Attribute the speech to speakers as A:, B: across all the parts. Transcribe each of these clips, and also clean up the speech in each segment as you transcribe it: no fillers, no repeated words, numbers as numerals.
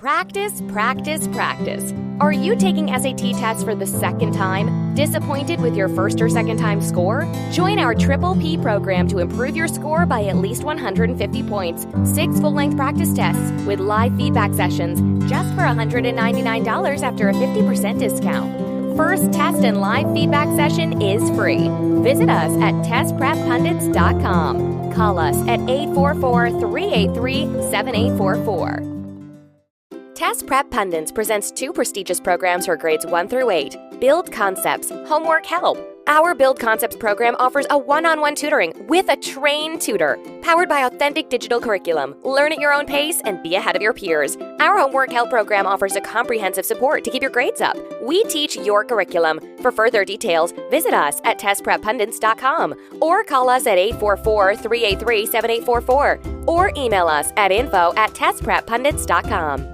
A: Practice, practice, practice. Are you taking SAT tests for the second time? Disappointed with your first or second time score? Join our P program to improve your score by at least 150 points. 6 full-length practice tests with live feedback sessions just for $199 after a 50% discount. First test and live feedback session is free. Visit us at testpreppundits.com. Call us at 844-383-7844. Test Prep Pundits presents 2 prestigious programs for grades 1 through 8. Build Concepts, Homework Help. Our Build Concepts program offers a one-on-one tutoring with a trained tutor, powered by authentic digital curriculum. Learn at your own pace and be ahead of your peers. Our Homework Help program offers a comprehensive support to keep your grades up. We teach your curriculum. For further details, visit us at testpreppundits.com or call us at 844-383-7844 or email us at info@testpreppundits.com.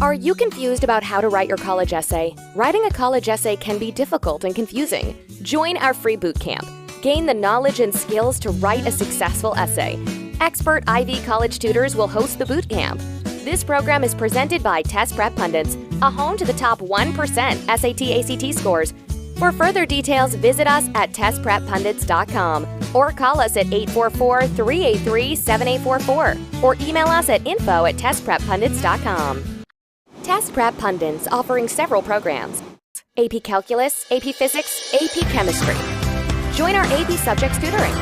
A: Are you confused about how to write your college essay? Writing a college essay can be difficult and confusing. Join our free boot camp. Gain the knowledge and skills to write a successful essay. Expert Ivy College tutors will host the boot camp. This program is presented by Test Prep Pundits, a home to the top 1% SAT/ACT scores. For further details, visit us at testpreppundits.com or call us at 844-383-7844 or email us at info@testpreppundits.com. Test Prep Pundits offering several programs: AP Calculus, AP Physics, AP Chemistry. Join our AP subjects tutoring.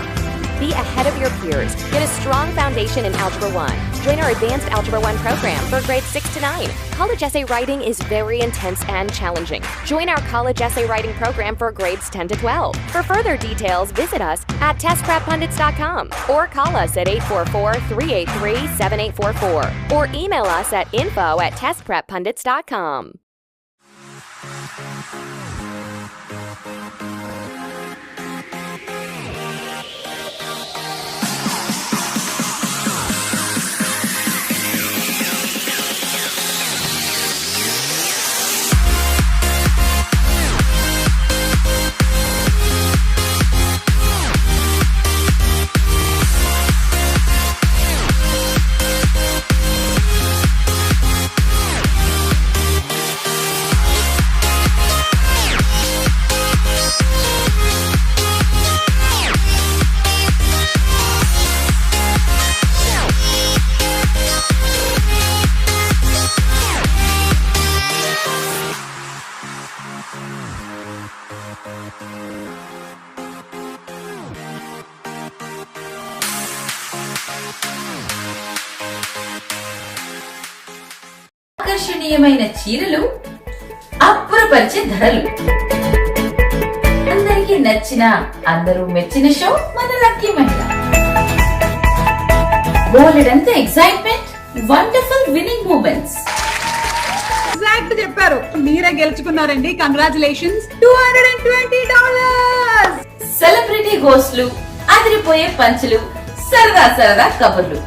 A: Be ahead of your peers. Get a strong foundation in Algebra 1. Join our Advanced Algebra 1 program for grades 6 to 9. College essay writing is very intense and challenging. Join our College essay writing program for grades 10 to 12. For further details, visit us at testpreppundits.com or call us at 844-383-7844 or email us at info@testpreppundits.com.
B: ఆకర్షణీయమైన చీరలు, అబ్బురపరిచే ధరలు, అందరికీ నచ్చిన, అందరూ మెచ్చిన show మన lucky మహిళ. బోలెడంత excitement, wonderful winning moments.
C: Exact చెప్పారు, మీరే గెలుచుకున్నారండి. కంగ్రాచులేషన్స్, $220.
B: సెలబ్రిటీ గోస్ట్లు, అదిరిపోయే పంచులు, సరదా సరదా కబుర్లు.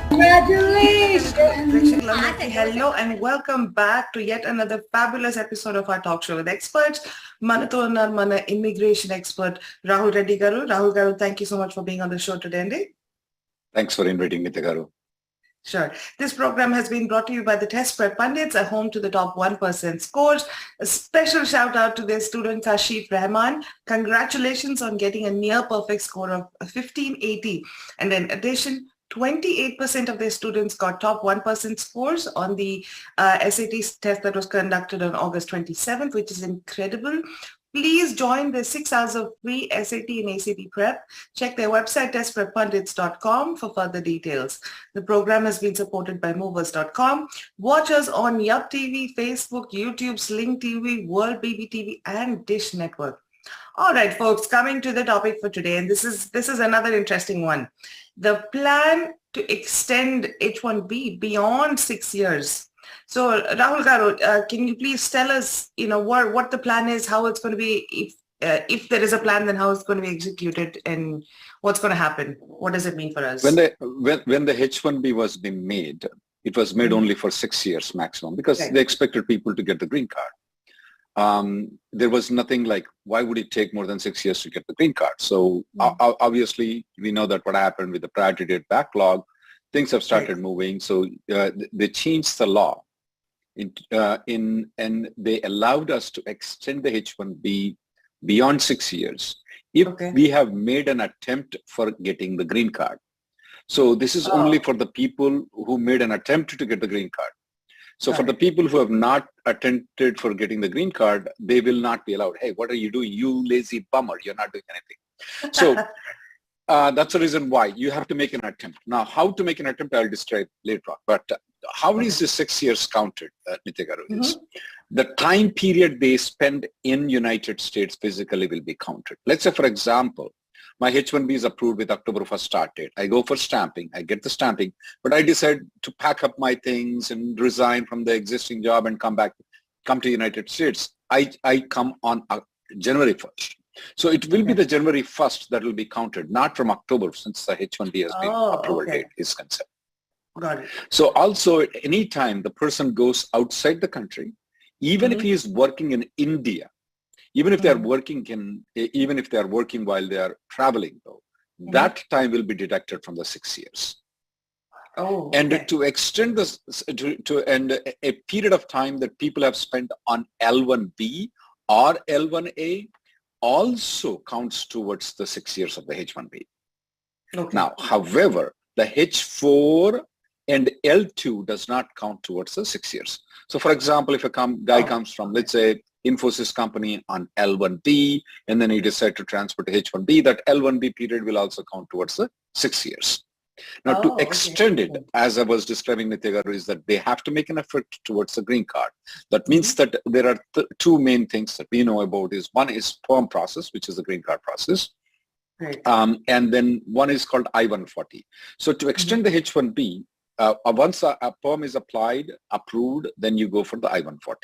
D: Hello and welcome back to yet another fabulous episode of our talk show with experts. Manato unnaru mana immigration expert Rahul Reddy garu. Rahul garu, thank you so much for being on the show today. Andy,
E: thanks for inviting me, Garu.
D: Sure. This program has been brought to you by the Test Prep Pundits, a home to the top 1% scores. A special shout out to their student Kashif Rahman. Congratulations on getting a near perfect score of 1580. And in addition, 28% of their students got top 1% scores on the SAT test that was conducted on August 27th, which is incredible. Please join the 6 hours of free SAT and ACT prep. Check their website, testpreppundits.com, for further details. The program has been supported by movers.com. Watch us on Yup TV, Facebook, YouTube, Sling TV, World BB TV, and Dish Network. All right, folks, coming to the topic for today, and this is another interesting one. The plan to extend H-1B beyond 6 years So Rahul Garu, can you please tell us, what the plan is, how it's going to be, if there is a plan, then how it's going to be executed and what's going to happen? What does it mean for us?
E: When the H-1B was being made, it was made only for 6 years maximum because they expected people to get the green card. There was nothing like, why would it take more than 6 years to get the green card? So obviously, we know that what happened with the priority date backlog, things have started moving. So they changed the law and they allowed us to extend the H-1B beyond 6 years if we have made an attempt for getting the green card. So this is only for the people who made an attempt to get the green card. So for the people who have not attempted for getting the green card, they will not be allowed. Hey, what are you doing? You lazy bummer. You're not doing anything. So that's the reason why you have to make an attempt. Now, how to make an attempt, I'll describe later on. But how is the 6 years counted, Nitya Garu? Is the time period they spend in United States physically will be counted. Let's say, for example, my H-1B is approved with October 1st start date. I go for stamping. I get the stamping, but I decide to pack up my things and resign from the existing job and come to United States. I come on January 1st. So it will be the January 1st that will be counted, not from October, since the H-1B has been approval date is concerned.
D: Got it.
E: So also anytime the person goes outside the country, even if he is working in India, even if they are working while they are traveling though, that time will be deducted from the 6 years. To extend this to a period of time that people have spent on L1B or L1A also counts towards the 6 years of the H-1B. Now, however, the H4 and L2 does not count towards the 6 years. So for example, if a guy comes from, let's say, Infosys company on L1B, and then he decide to transfer to H-1B, that L1B period will also count towards the 6 years. Now to extend it, as I was describing, Nitya Garu, is that they have to make an effort towards the green card. That means that there are two main things that we know about. Is one is PERM process, which is the green card process. And then one is called I-140. So to extend the H-1B, once a PERM is approved, then you go for the I-140.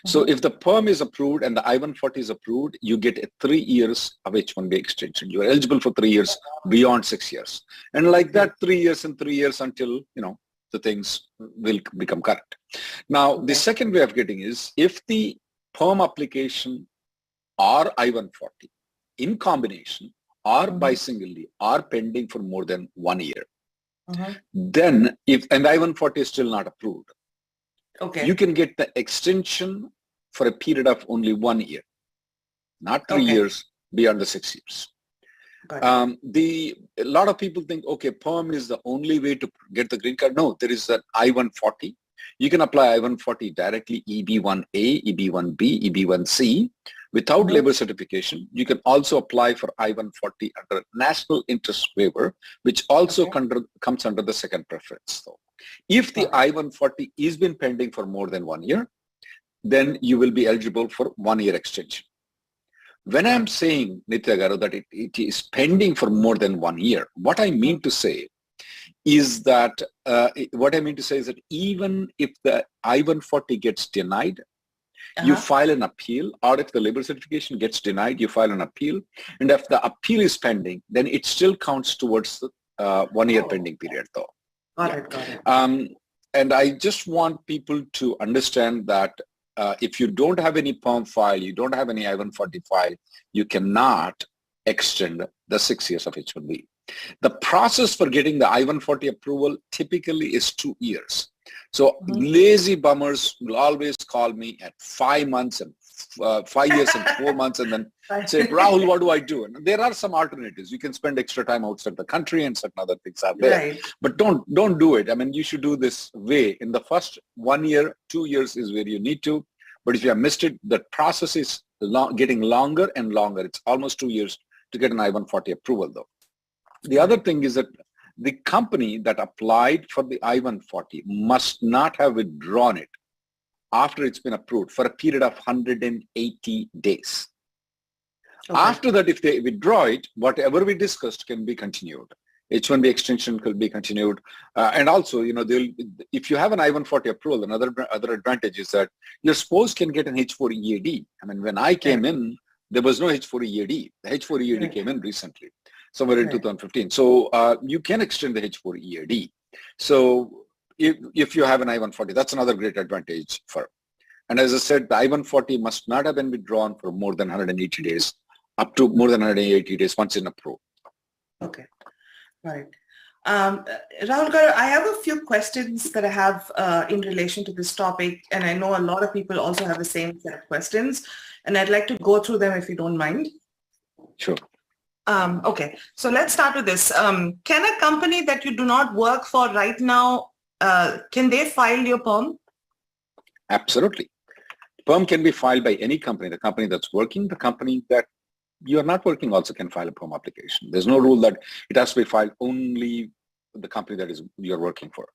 E: So if the PERM is approved and the I-140 is approved, you get 3 years of H-1B extension. You are eligible for 3 years beyond 6 years. And like that, 3 years and 3 years until, the things will become correct. Now, the second way of getting is if the PERM application or I-140 in combination or by singly are pending for more than 1 year, then and I-140 is still not approved, you can get the extension for a period of only 1 year, not 3 years beyond the 6 years. A lot of people think, PERM is the only way to get the green card. No, there is an I-140. You can apply I-140 directly, EB-1A, EB-1B, EB-1C, without labor certification. You can also apply for I-140 under national interest waiver, which also comes under the second preference. So if the I-140 is been pending for more than 1 year, then you will be eligible for 1 year extension. When I'm saying, Nitya Garu, that it is pending for more than 1 year, what I mean to say is that even if the I-140 gets denied, you file an appeal, or if the labor certification gets denied, you file an appeal. And if the appeal is pending, then it still counts towards the 1 year pending period though.
D: Got it.
E: And I just want people to understand that if you don't have any PERM file, you don't have any I-140 file, you cannot extend the 6 years of H-1B. The process for getting the I-140 approval typically is 2 years. So lazy bummers will always call me at 5 months and 5 years and 4 months and then say, Rahul, what do I do? And there are some alternatives. You can spend extra time outside the country and certain other things are there. But don't do it. I mean, you should do this way. In the first 1 year, 2 years is where you need to. But if you have missed it, the process is getting longer and longer. It's almost 2 years to get an I-140 approval though. The other thing is that the company that applied for the I-140 must not have withdrawn it after it's been approved for a period of 180 days. After that, if they withdraw it, whatever we discussed can be continued. H-1B extension could be continued. And also, if you have an I-140 approval, another advantage is that your spouse can get an H-4 EAD. I mean, when I came in, there was no H-4 EAD. The H-4 EAD came in recently, somewhere in 2015. So you can extend the H-4 EAD. So if you have an I-140, that's another great advantage for. And as I said, the I-140 must not have been withdrawn for more than 180 days, up to more than 180 days once in approved.
D: Okay. Right. Rahul Garu, I have a few questions that I have in relation to this topic, and I know a lot of people also have the same set of questions, and I'd like to go through them if you don't mind.
E: Sure.
D: Okay, so let's start with this. Can a company that you do not work for right now, can they file your PERM?
E: Absolutely. PERM can be filed by any company, the company that's working, the company that you're not working also can file a PERM application. There's no rule that it has to be filed only the company that you're working for.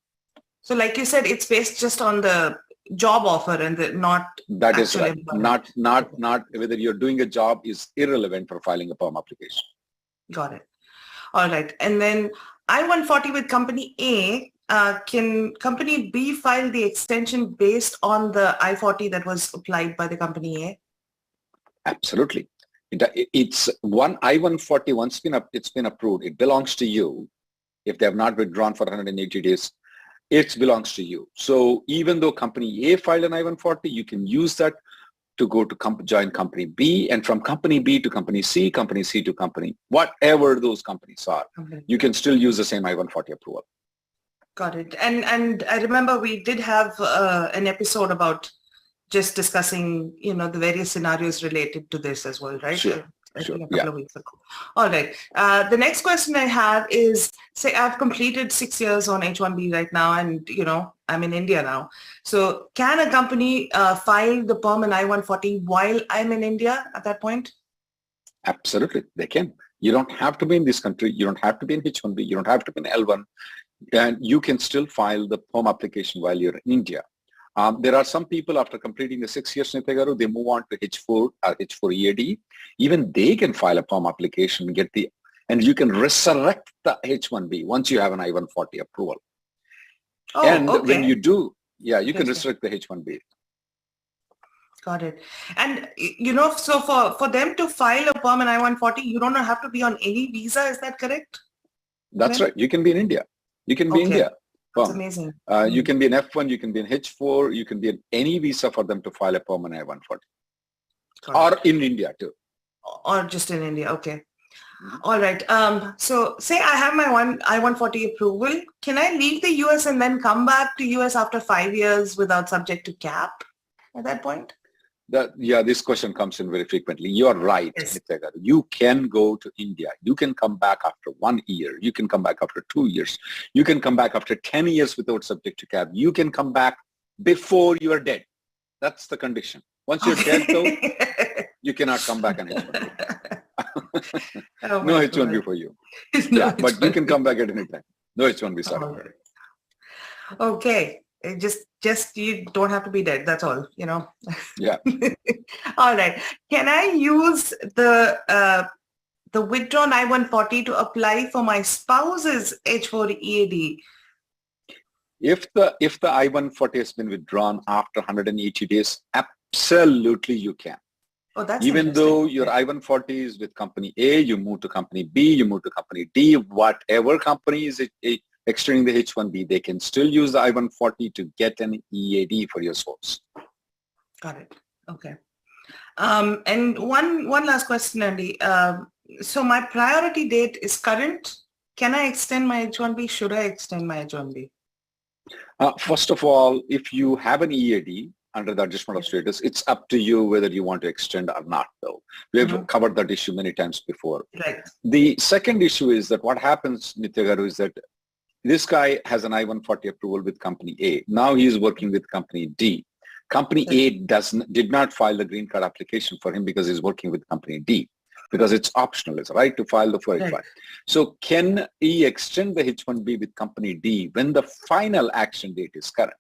D: So like you said, it's based just on the job offer and not
E: that is right. Not whether you're doing a job is irrelevant for filing a PERM application.
D: Got it. All right. And then I-140 with company A, can company B file the extension based on the I-40 that was applied by the company A?
E: Absolutely. It's one I-140, once it's been approved, it belongs to you. If they have not withdrawn for 180 days, it belongs to you. So even though company A filed an I-140, you can use that to go to join company B, and from company B to company C to company, whatever those companies are, you can still use the same I-140 approval.
D: Got it. And I remember we did have an episode about just discussing, the various scenarios related to this as well, right?
E: Sure.
D: A couple of weeks ago. All right. The next question I have is, say I've completed 6 years on H-1B right now, and I'm in India now. So can a company file the PERM and I-140 while I'm in India at that point?
E: Absolutely, they can. You don't have to be in this country. You don't have to be in H-1B. You don't have to be in L1, and you can still file the PERM application while you're in India. There are some people after completing the 6 years, Nitya Garu, they move on to H-4 EAD. Even they can file a PERM application, and you can resurrect the H-1B once you have an I-140 approval.
D: Oh,
E: and
D: okay.
E: when you do, you can resurrect the H-1B.
D: Got it. And, so for them to file a PERM and I-140, you don't have to be on any visa. Is that correct?
E: That's right. You can be in India. You can be in India.
D: That's amazing.
E: You can be in F1, you can be in H4, you can be in any visa for them to file a PERM and I-140. Or in India too.
D: Or just in India. Okay. All right. So say I have my I-140 approval. Can I leave the US and then come back to US after 5 years without subject to cap at that point?
E: This question comes in very frequently. You're right,
D: Yes.
E: Nitya Garu. You can go to India. You can come back after 1 year. You can come back after 2 years. You can come back after 10 years without subject to cap. You can come back before you are dead. That's the condition. Once you're dead, though, you cannot come back on H-1B. No H-1B for you. But you can come back at any time. No H-1B, sorry.
D: Okay. Just you don't have to be dead. That's all,
E: Yeah.
D: All right. Can I use the withdrawn I-140 to apply for my spouse's H-4 EAD?
E: If the I-140 has been withdrawn after 180 days, absolutely you can.
D: Oh, that's
E: Even though your I-140 is with company A, you move to company B, you move to company D, whatever company is extending the H-1B, they can still use the I-140 to get an EAD for your spouse.
D: Got it. Okay. And one last question, Andy. So my priority date is current. Can I extend my H-1B? Should I extend my H-1B?
E: First of all, if you have an EAD under the adjustment of status, it's up to you whether you want to extend or not, though. We have covered that issue many times before.
D: Right.
E: The second issue is that what happens, Nitya Garu, is that this guy has an I-140 approval with company A. Now he is working with company D. Company A did not file the green card application for him because he's working with company D, because it's optional. It's right to file the 485. Right. So can he extend the H-1B with company D when the final action date is current?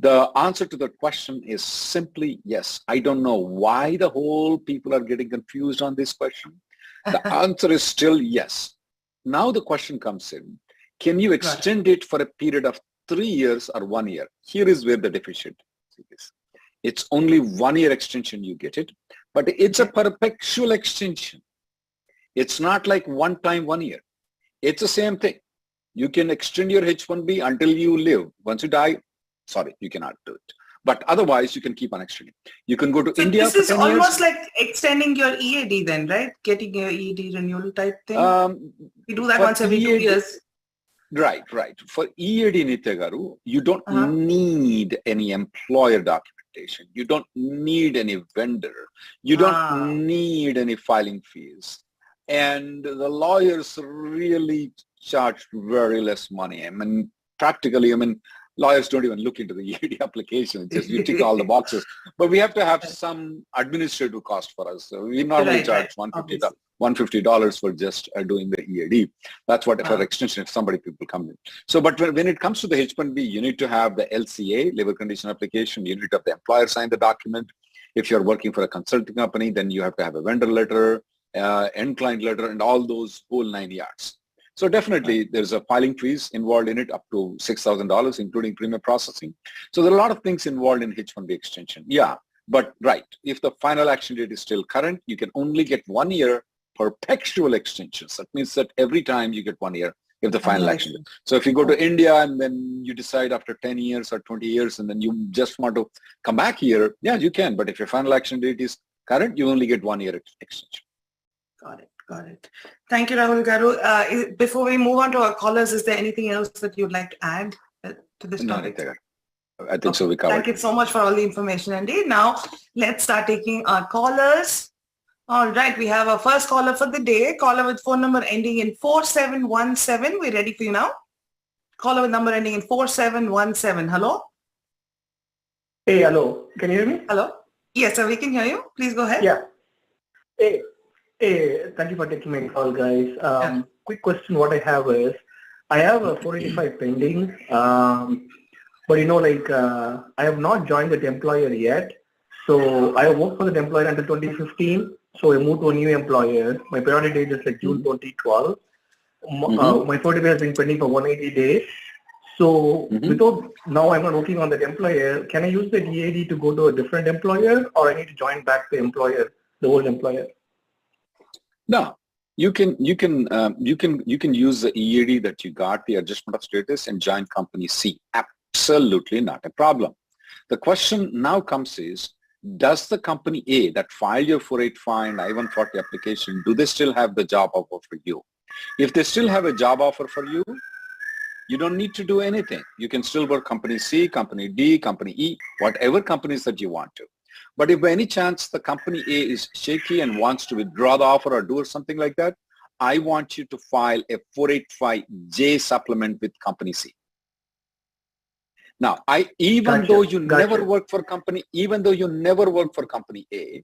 E: The answer to that question is simply yes. I don't know why the whole people are getting confused on this question. The answer is still yes. Now the question comes in, can you extend it for a period of 3 years or 1 year? Here is where the deficiency is. It's only 1 year extension you get it, but it's a perpetual extension. It's not like one time 1 year. It's the same thing. You can extend your H-1B until you live. Once you die, sorry, you cannot do it. But otherwise, you can keep on extending. You can go to India for 10 years.
D: This is almost like extending your EAD then, right? Getting your EAD renewal type thing. We do that once every 2 years.
E: Right. For EAD, Nitya Garu, you don't need any employer documentation. You don't need any vendor. You don't need any filing fees. And the lawyers really charge very less money. I mean, practically, lawyers don't even look into the EAD application. It's just you tick all the boxes. But we have to have some administrative cost for us. So we normally charge $150 for just doing the EAD. That's what for extension if people come in. So, but when it comes to the H-1B, you need to have the LCA, labor condition application. You need to have the employer sign the document. If you're working for a consulting company, then you have to have a vendor letter, end client letter, and all those whole 9 yards. So definitely there's a filing fees involved in it up to $6,000, including premium processing. So there are a lot of things involved in H-1B extension. Yeah, but if the final action date is still current, you can only get 1 year perpetual extensions. That means that every time you get 1 year if the final action date. So if you go to India and then you decide after 10 years or 20 years and then you just want to come back here, yeah, you can. But if your final action date is current, you only get 1 year extension.
D: Got it. Thank you, Rahul Garu. Before we move on to our callers, is there anything else that you'd like to add to this topic?
E: No, I think so. We covered.
D: Thank you so much for all the information, Andy. Now, let's start taking our callers. All right, we have our first caller for the day. Caller with phone number ending in 4717. We're ready for you now. Caller with number ending in 4717. Hello?
F: Hey, hello. Can you hear me?
D: Hello? Yes, sir, we can hear you. Please go ahead.
F: Yeah. Hey, thank you for taking my call, guys. Quick question what I have is, I have a 485 pending, but I have not joined that employer yet. So I have worked for that employer until 2015. So I moved to a new employer. My priority date is like June 2012. My 485 has been pending for 180 days. So now I'm not working on that employer, can I use the EAD to go to a different employer, or I need to join back the old employer?
E: No, you can use the EAD that you got, the adjustment of status, and join company C. Absolutely not a problem. The question now comes is, does the company A that filed your 485 and I-140 application, do they still have the job offer for you? If they still have a job offer for you, you don't need to do anything. You can still work company C, company D, company E, whatever companies that you want to. But if by any chance the company A is shaky and wants to withdraw the offer or do something like that, I want you to file a 485J supplement with company C. Now, even though you never work for company A,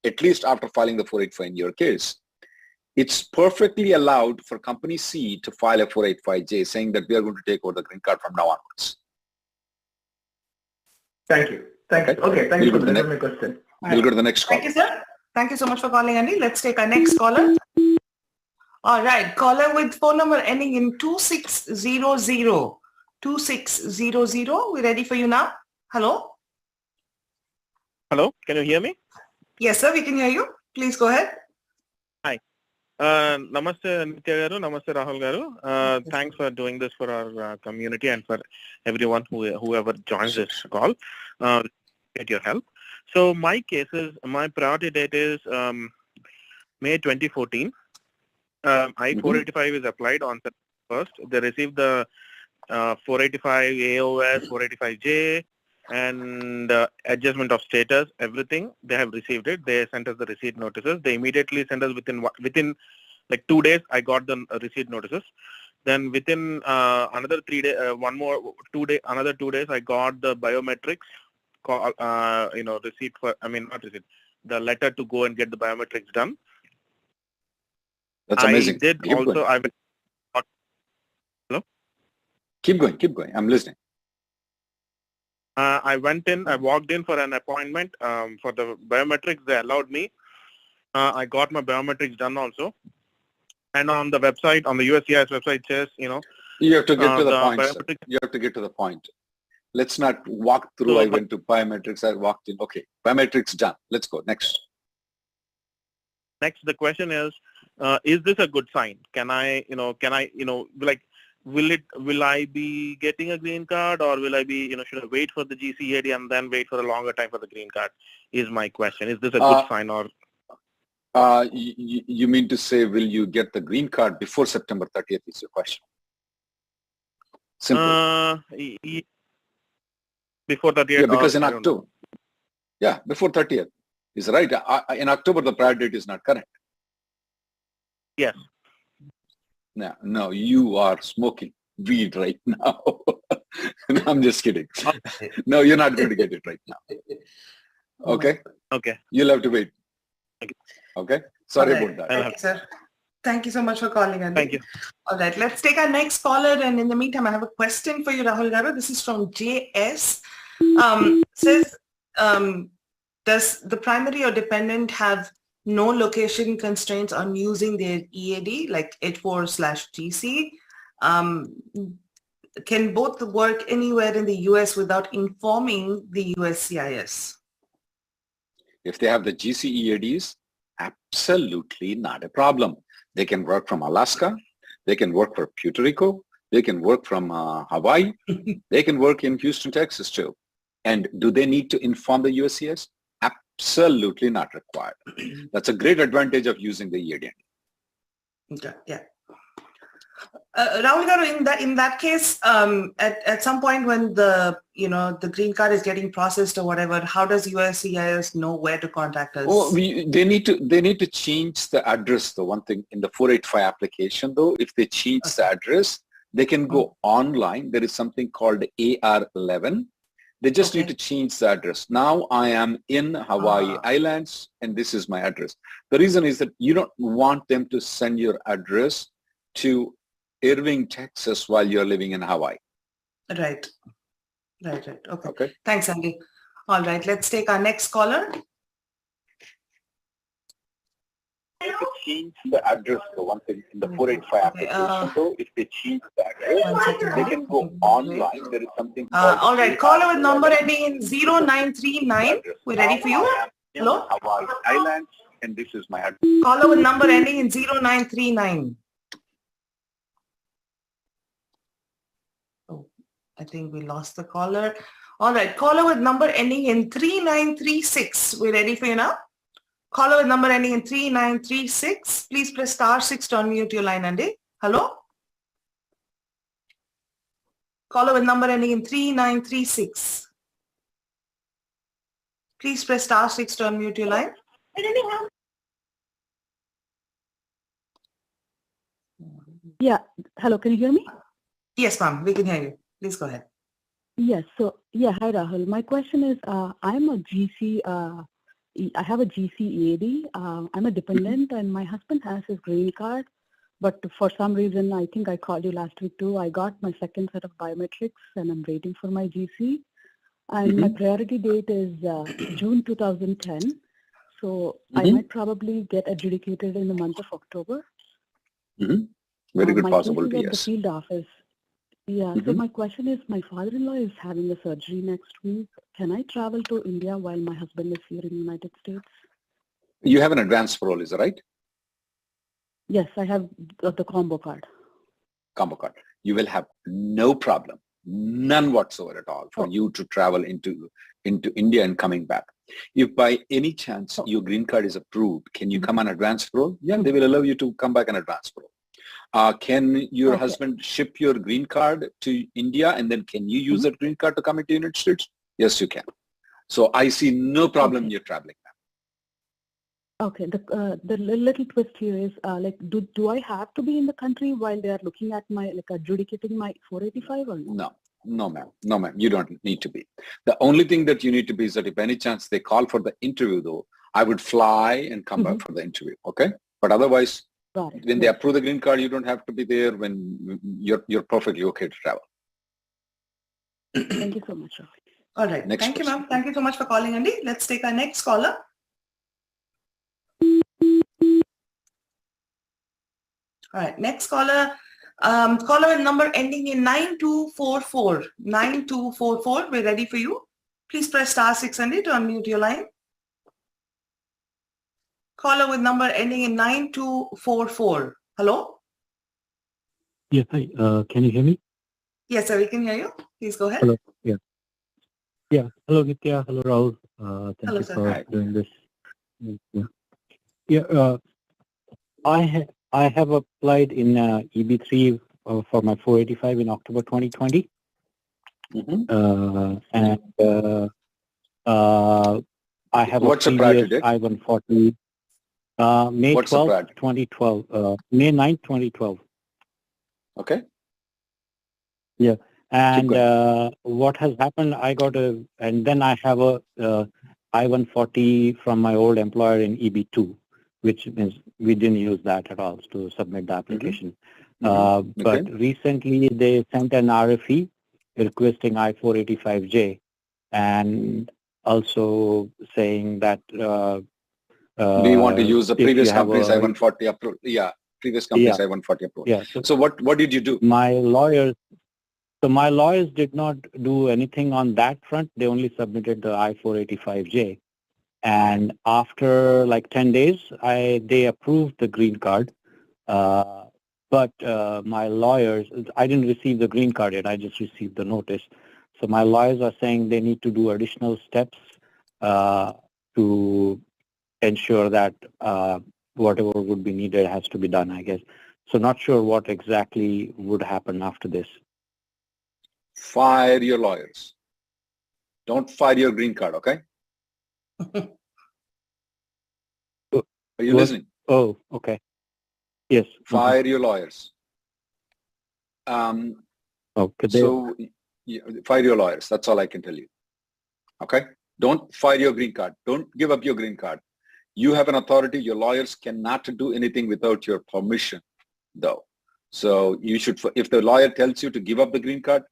E: at least after filing the 485 in your case, it's perfectly allowed for company C to file a 485J saying that we are going to take over the green card from now onwards.
F: Thank you. Okay, thank you for my question.
E: We'll go to the next call.
D: Thank you, sir. Thank you so much for calling, Andy. Let's take our next caller. All right, caller with phone number ending in 2600. 2600. We're ready for you now. Hello?
G: Hello, can you hear me?
D: Yes, sir, we can hear you. Please go ahead.
G: Hi. Namaste, Nitya Garu. Namaste, Rahul Garu. Thanks for doing this for our community and for everyone whoever joins this call. Get your help. So my priority date is May 2014. I-485 is applied on the 1st. They received the 485 AOS, 485J, and adjustment of status, everything. They have received it. They sent us the receipt notices. They immediately sent us within like 2 days. I got the receipt notices. Then within another 3 days, another 2 days, I got the biometrics. Receipt for. Not receipt. The letter to go and get the biometrics done.
E: That's amazing.
G: I did also. Hello.
E: Keep going. I'm listening.
G: I walked in for an appointment for the biometrics. They allowed me. I got my biometrics done also. And on the website, on the USCIS website, says,
E: You have to get to the point, sir.
G: biometric.
E: You have to get to the point. Let's not walk through.
G: So,
E: I went to biometrics. I walked in. Okay, biometrics done. Let's go next.
G: Next, the question is this a good sign? Can I, like, will I be getting a green card, or will I be, should I wait for the GCEAD and then wait for a longer time for the green card? Is my question. Is this a good sign, or?
E: You mean to say, will you get the green card before September 30th is your question? Simple.
G: Before 30th?
E: Yeah, because in October. Yeah, before 30th is right. In October, the prior date is not correct.
G: Yes.
E: No, you are smoking weed right now. No, I'm just kidding. No, you're not going to get it right now. Okay?
G: Okay.
E: You'll have to wait. Okay? Sorry
D: right.
E: about that.
D: Thank you, sir. Thank you so much for calling in.
G: Thank you.
D: All right, let's take our next caller. And in the meantime, I have a question for you, Rahul Garu. This is from JS. Says, does the primary or dependent have no location constraints on using their EAD, like H4/GC? Can both work anywhere in the US without informing the USCIS?
E: If they have the GCEADs, absolutely not a problem. They can work from Alaska. They can work for Puerto Rico. They can work from Hawaii. They can work in Houston, Texas too. And do they need to inform the USCIS? Absolutely not required. That's a great advantage of using the EAD.
D: Okay, yeah. Rahul Garu, in that case, at some point when the green card is getting processed or whatever, how does USCIS know where to contact us?
E: Oh, they need to change the address. The one thing in the 485 application, though, if they change the address, they can go online. There is something called AR11. They just need to change the address. Now I am in Hawaii Islands and this is my address. The reason is that you don't want them to send your address to Irving, Texas while you're living in Hawaii.
D: Right. Okay. Thanks, Andy. All right, let's take our next caller.
E: Change the address for one thing in the 485 application. So if they change the address, they can go online. There is something
D: all right, caller with number ending in 0939. We're ready for you. Hello?
E: Hawaii Islands, and this is my address.
D: Caller with number ending in 0939. Oh, I think we lost the caller. All right, caller with number ending in 3936. We're ready for you now. Caller with number ending in 3936. Please press *6 to unmute your line, Andy. Hello? Caller with number ending in 3936. Please press *6 to unmute your line.
H: Yeah. Hello, can you hear me?
D: Yes, ma'am. We can hear you. Please go ahead.
H: Yes. So, yeah. Hi, Rahul. My question is, I'm a GC. I have a GCEAD. I'm a dependent, and my husband has his green card. But for some reason, I think I called you last week too. I got my second set of biometrics, and I'm waiting for my GC. And my priority date is June 2010. So I might probably get adjudicated in the month of October.
E: Very good possibility,
H: my
E: yes.
H: At the field office. Yeah, so my question is, my father-in-law is having a surgery next week. Can I travel to India while my husband is here in the United States?
E: You have an advanced parole, is that right?
H: Yes, I have the combo card.
E: Combo card. You will have no problem, none whatsoever at all, for you to travel into India and coming back. If by any chance your green card is approved, can you come on advanced parole? Yeah, they will allow you to come back on advanced parole. Can your husband ship your green card to India, and then can you use that green card to come into the United States? Yes, you can. So I see no problem in you traveling now.
H: Okay. The little twist here is, do I have to be in the country while they are looking at my, adjudicating my 485 or no?
E: No, ma'am. You don't need to be. The only thing that you need to be is that if any chance they call for the interview, though, I would fly and come back for the interview. Okay. But otherwise, when they approve the green card, you don't have to be there. When you're perfectly okay to travel.
H: Thank you so much.
D: All right. Thank you, ma'am. Thank you so much for calling, Andy. Let's take our next caller. All right, next caller. Caller with number ending in 9244. 9244, we're ready for you. Please press *6 on it to unmute your line. Caller with number ending in 9244. Hello?
I: Yes, hi. Can you hear me?
D: Yes, sir, we can hear you. Please go ahead.
I: Hello. Yeah. Yeah. Hello, Nitya. Hello, Rahul. Thank
D: Hello,
I: you
D: sir.
I: for
D: Hi.
I: doing this. Yeah. Yeah. I have applied in EB3 for my 485 in October 2020. And I have
E: What's
I: a
E: the priority
I: previous
E: date?
I: I-140 May
E: What's the
I: 12th,
E: priority?
I: 2012. May 9th, 2012.
E: Okay.
I: Yeah. And
E: going.
I: what has happened, and then I have a I-140 from my old employer in EB2, which means we didn't use that at all to submit the application. But recently they sent an RFE requesting I-485J and also saying that
E: we want to use the previous company's I-140 approval. Yeah, previous company's I-140 approval.
I: Yeah.
E: So what did you do?
I: My lawyers did not do anything on that front. They only submitted the I-485J. And after like 10 days, they approved the green card. But my lawyers, I didn't receive the green card yet. I just received the notice. So my lawyers are saying they need to do additional steps to ensure that whatever would be needed has to be done, I guess. So not sure what exactly would happen after this.
E: Fire your lawyers. Don't fire your green card, okay? Are you listening?
I: Oh, okay. Yes.
E: Fire your lawyers.
I: Okay.
E: So fire your lawyers. That's all I can tell you. Okay? Don't fire your green card. Don't give up your green card. You have an authority. Your lawyers cannot do anything without your permission, though. So you should, if the lawyer tells you to give up the green card,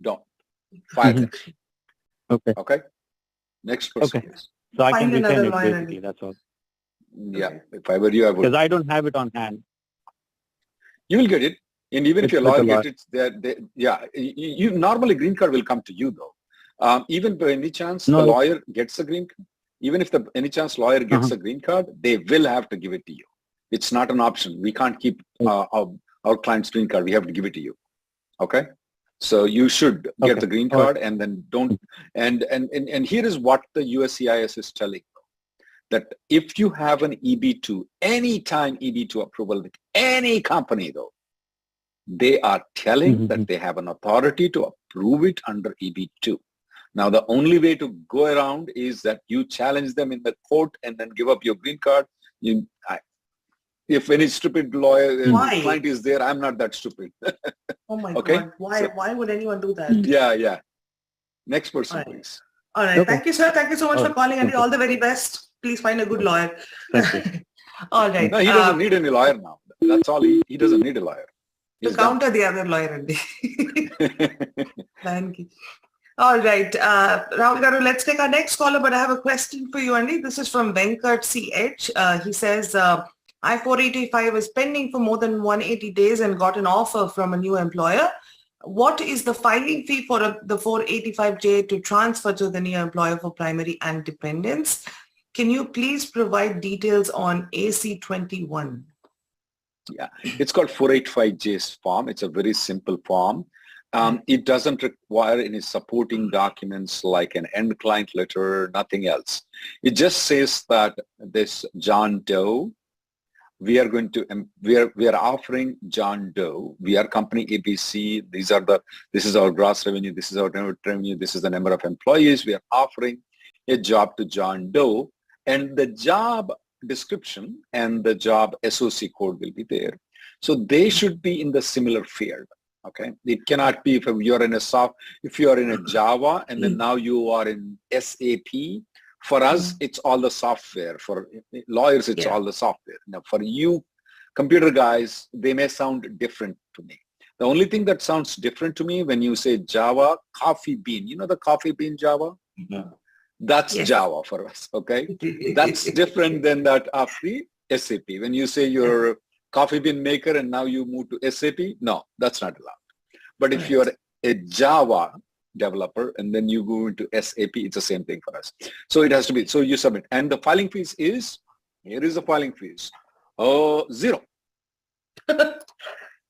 E: don't. Fire them.
I: Okay.
E: Okay? Next person, please.
I: So I
D: Find
I: can return
D: another
I: it
D: lawyer
I: basically, that's all.
E: Yeah, if I were you, I would.
I: Because I don't have it on hand.
E: You will get it. And even if your lawyer
I: with
E: gets it, you normally green card will come to you, though. Even by any chance the lawyer gets a green card, even if any chance lawyer gets a green card, they will have to give it to you. It's not an option. We can't keep our client's green card. We have to give it to you. Okay? So you should get the green card and then don't. And here is what the USCIS is telling you, that if you have an EB2, anytime EB2 approval with any company, though, they are telling that they have an authority to approve it under EB2. Now, the only way to go around is that you challenge them in the court and then give up your green card. If any stupid lawyer client is there, I'm not that stupid.
D: Oh my God. Why would anyone do that?
E: Yeah. Next person, please.
D: All right. Thank you, sir. Thank you so much for calling, and all the very best. Please find a good lawyer. All right.
E: No, he doesn't need any lawyer now. That's all. He doesn't need a lawyer.
D: To counter the other lawyer, Andy. Thank you. All right. Rahul Garu, let's take our next caller, but I have a question for you, Andy. This is from Venkat CH. He says, I-485 is pending for more than 180 days and got an offer from a new employer. What is the filing fee for the 485J to transfer to the new employer for primary and dependents? Can you please provide details on AC21?
E: Yeah, it's called 485J's form. It's a very simple form. It doesn't require any supporting documents like an end client letter, nothing else. It just says that this John Doe, we are offering John Doe. We are company ABC. This is our gross revenue. This is our net revenue. This is the number of employees. We are offering a job to John Doe, and the job description and the job SOC code will be there. So they should be in the similar field. Okay. It cannot be if you are in a Java and then now you are in SAP. For us, it's all the software. For lawyers, it's all the software. Now, for you computer guys, they may sound different to me. The only thing that sounds different to me when you say Java, coffee bean, you know the coffee bean Java? That's Java for us, okay? That's different than that of the SAP. When you say you're coffee bean maker and now you move to SAP, no, that's not allowed. But if you're a Java developer and then you go into SAP, it's the same thing for us. So it has to be, so you submit. And the filing fees is, here is the filing fees, 0.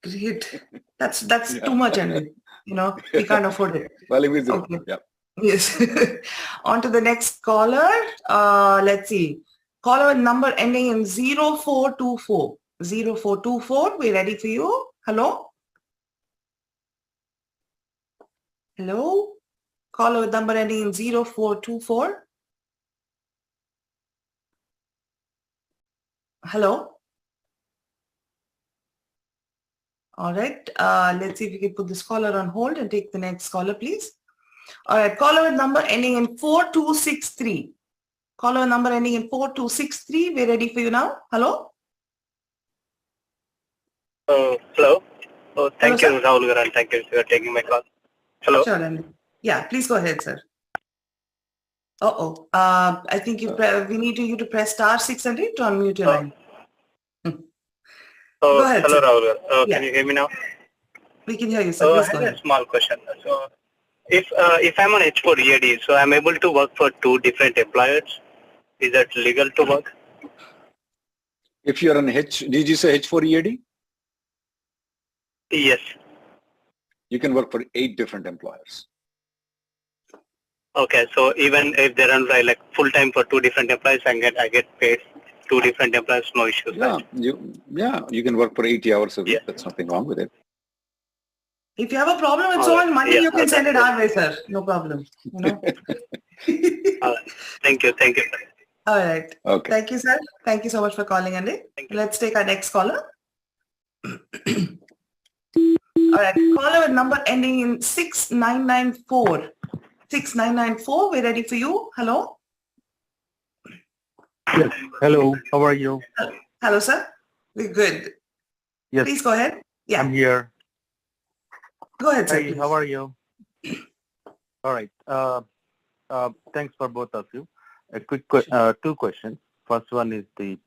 D: Great. That's too much, and we can't afford it.
E: Filing fees 0.
D: Okay.
E: Yeah.
D: Yes. On to the next caller. Let's see. Caller number ending in 0424. 0424. We're ready for you. Hello? Hello? Caller with number ending in 0424. Hello? All right. Let's see if we can put this caller on hold and take the next caller, please. All right. Caller with number ending in 4263. Caller with number ending in 4263. We're ready for you now. Hello?
J: Hello. Oh, thank
D: Hello,
J: you, Rahul Garan. Thank you for taking my call. Hello.
D: Sure, then. Yeah, please go ahead, sir. I think we need you to press *600 to unmute your line. Go ahead,
J: hello,
D: sir.
J: Rahul.
D: Yeah.
J: Can you hear me now?
D: We can hear you, sir.
J: I
D: Please go
J: have
D: ahead.
J: a small question. So, if I'm on H4 EAD, so I'm able to work for 2 different employers. Is that legal to work?
E: If you're on did you say H4 EAD?
J: Yes.
E: You can work for 8 different employers.
J: Okay. So even if they're on like full time for 2 different employers, I get paid 2 different employers, no issues.
E: Yeah,
J: right?
E: you can work for 80 hours a week. That's nothing wrong with it.
D: If you have a problem with someone money, you can send it our way, sir. No problem.
J: Thank you. Thank you.
D: All right.
E: Okay.
D: Thank you, sir. Thank you so much for calling, Andy. Let's take our next caller. All right. Caller with number ending in 6994. 6994. We're ready for you. Hello.
K: Yes. Hello. How are you?
D: Hello, sir. We're good.
K: Yes.
D: Please go ahead. Yeah.
K: I'm here.
D: Go ahead, sir.
K: Hi. How are you? All right. Thanks for both of you. A quick 2 questions. First one is the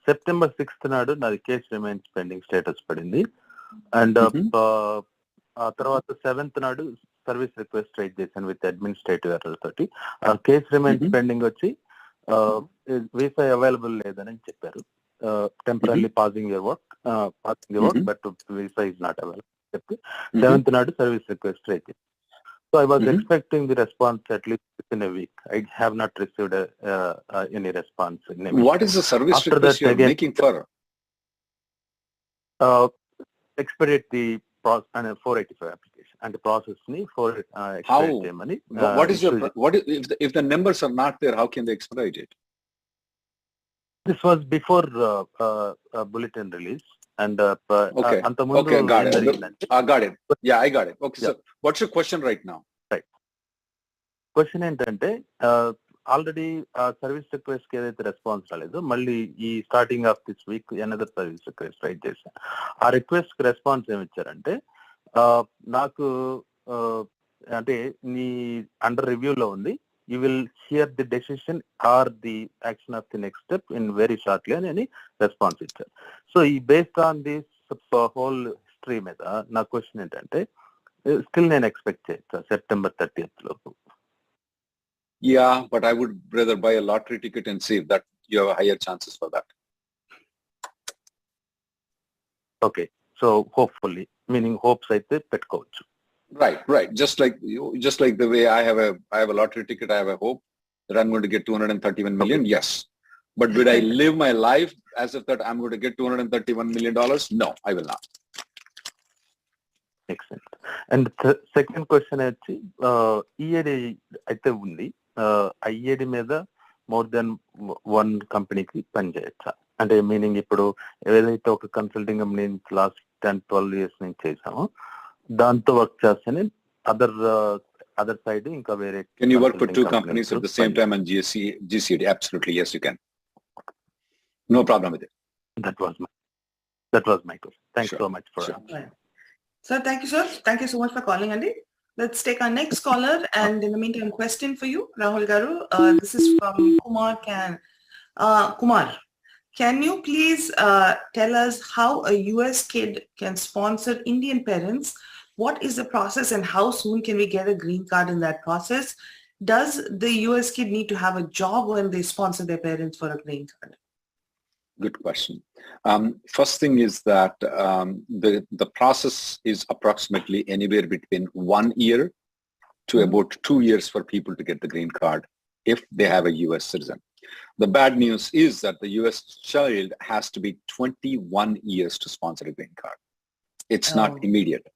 K: September 6th nadu na case remains pending status padindi, and తర్వాత 7th nadu service request raise చేశాను with administrative error తోటి. Case remains pending వచ్చి visa available లేదని చెప్పారు. Temporarily pausing your work, but visa is not available. 7th nadu service request raise. So I was expecting the response at least within a week. I have not received any response.
E: What is the service
K: After
E: request
K: that,
E: you're
K: again,
E: making for?
K: Expedite the 485 application and the process for expedite the money.
E: What is your if the numbers are not there? How can they expedite it?
K: This was before bulletin release. And
E: okay, got it. I got it. Yeah, I got it. Okay, yeah. So what's your question right now?
K: Right. Question ఏంటంటే already service request కి ఏదైతే response రాలేదు, మళ్ళీ ఈ starting of this week another service request right చేశాను. ఆ request కి response ఏమి ఇచ్చారంటే, నాకు అంటే నీ అండర్ రివ్యూలో ఉంది, you will hear the decision or the action of the next step in very shortly అని రెస్పాన్స్ ఇచ్చారు. సో ఈ based on this whole history మీద నా క్వశ్చన్ ఏంటంటే, స్టిల్ నేను ఎక్స్పెక్ట్ చేయొచ్చా September 30th లోపు?
E: Yeah, but I would rather buy a lottery ticket and see that you have higher chances for that.
K: Okay, so hopefully, meaning hopes అయితే పెట్టుకోవచ్చు.
E: Right. Just like the way I have a lottery ticket, I have a hope that I'm going to get 231 million. Okay. Yes. But would I live my life as if that I'm going to get $231 million? No, I will not.
K: Makes sense. And second question వచ్చి, EAD అయితే ఉంది, EAD మీద more than 1 కంపెనీకి పనిచేయచ్చా? అంటే meaning ఇప్పుడు ఏదైతే ఒక consulting company last 10-12 years నుంచి చేసామో దాంతో వర్క్ చేస్తేనే అదర్ సైడ్ ఇంకా వేరే.
E: Can you work for 2 companies at the same time on GCAD? Absolutely, yes, you can. No problem with it.
K: That was my question. Thanks so much for
D: right. Sir, thank you, sir. Thank you so much for calling, Andy. Let's take our next caller, and in the meantime, question for you, Rahul Garu. This is from Kumar. Can you please tell us how a US kid can sponsor Indian parents? What is the process and how soon can we get a green card in that process? Does the US kid need to have a job when they sponsor their parents for a green card?
E: Good question. First thing is that the process is approximately anywhere between 1 year to about 2 years for people to get the green card if they have a US citizen. The bad news is that the US child has to be 21 years to sponsor a green card. It's not immediate.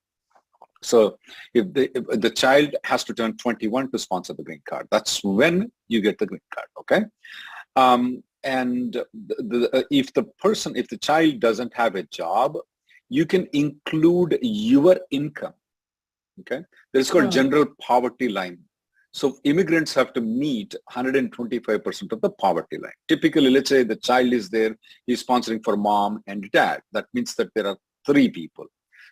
E: So if the child has to turn 21 to sponsor the green card, that's when you get the green card, okay? And if the child doesn't have a job, you can include your income, okay? There's called general poverty line. So immigrants have to meet 125% of the poverty line. Typically, let's say the child is there, he's sponsoring for mom and dad. That means that there are 3 people.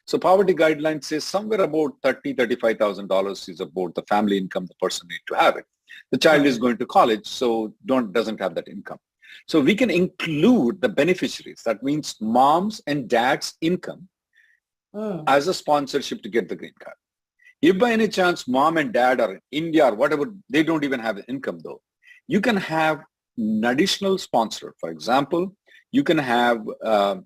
E: So poverty guidelines say somewhere about $35,000 is about the family income the person needs to have it. The child is going to college, so doesn't have that income. So we can include the beneficiaries. That means mom's and dad's income as a sponsorship to get the green card. If by any chance mom and dad are in India or whatever, they don't even have income though, you can have an additional sponsor. For example, you can have an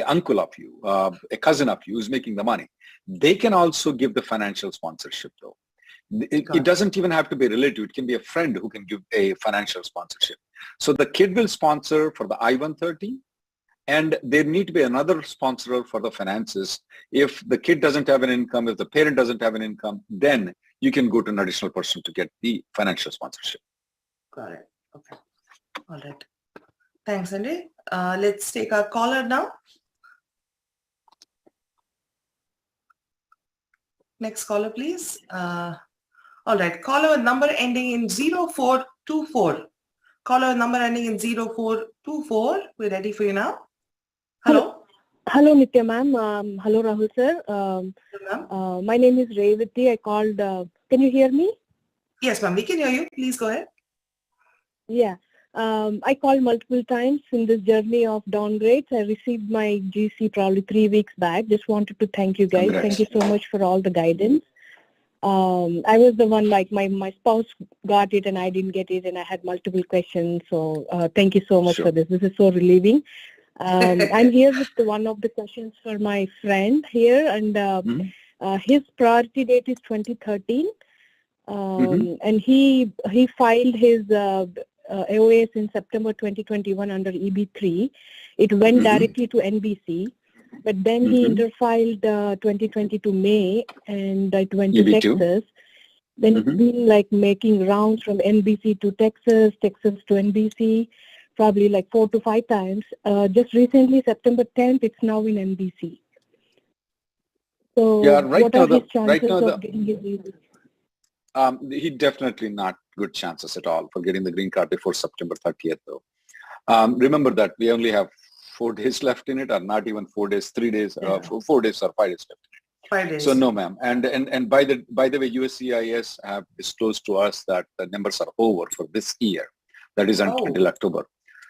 E: uncle of you, a cousin of you who's making the money. They can also give the financial sponsorship though. It doesn't even have to be a relative. It can be a friend who can give a financial sponsorship. So the kid will sponsor for the I-130, and there need to be another sponsor for the finances. If the kid doesn't have an income, if the parent doesn't have an income, then you can go to an additional person to get the financial sponsorship.
D: Got it. Okay. All right. Thanks, Andy. Let's take our caller now. Next caller, please. All right. Caller number ending in 0424. Caller number ending in 0424. We're ready for you now. Hello.
H: Hello, Nitya ma'am. Hello, Rahul sir. My name is Revati. I called. Can you hear me?
D: Yes, ma'am. We can hear you. Please go ahead.
H: Yeah. I called multiple times in this journey of downgrades. I received my GC probably 3 weeks back. Just wanted to thank you guys.
E: Congrats.
H: Thank you so much for all the guidance. I was the one, like my spouse got it and I didn't get it, and I had multiple questions. So thank you so much for this. This is so relieving. I'm here with one of the questions for my friend here, and his priority date is 2013. And he filed his AOS in September 2021 under EB3. It went directly to NBC, but then he interfiled 2022 May, and it went to
E: EB2.
H: Texas. Then it's been like making rounds from NBC to Texas, Texas to NBC, probably like 4 to 5 times. Just recently, September 10th, it's now in NBC. So what are his chances of getting his EB?
E: He definitely not good chances at all for getting the green card before September 30th though. Remember that we only have 4 days left in it, or not even 4 days, 3 days, 4 days or 5 days left in it.
D: 5 days.
E: So no, ma'am. And by the way, USCIS have disclosed to us that the numbers are over for this year. That is until October.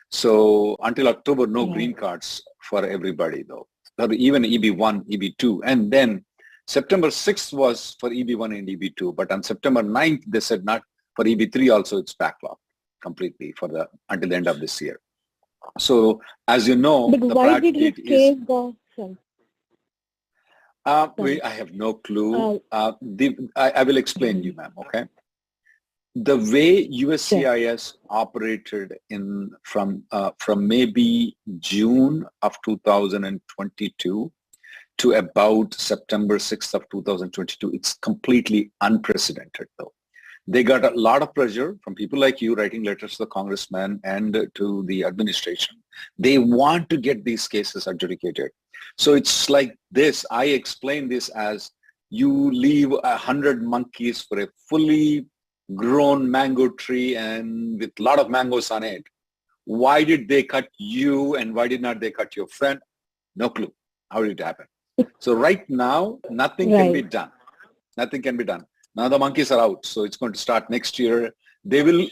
E: So until October, no green cards for everybody though. Or even EB1, EB2, and then September 6th was for EB1 and EB2, but on September 9th, they said not for EB3 also, it's backlogged completely for until the end of this year. So as you know,
H: but
E: the
H: why did his case go?
E: I have no clue. I will explain you, ma'am, okay? The way USCIS operated from maybe June of 2022 to about September 6th of 2022, it's completely unprecedented though. They got a lot of pressure from people like you writing letters to the congressman and to the administration. They want to get these cases adjudicated. So it's like this. I explain this as you leave 100 monkeys for a fully grown mango tree and with a lot of mangoes on it. Why did they cut you and why did not they cut your friend? No clue. How did it happen? So right now, nothing can be done. Nothing can be done. Now the monkeys are out. So it's going to start next year. They will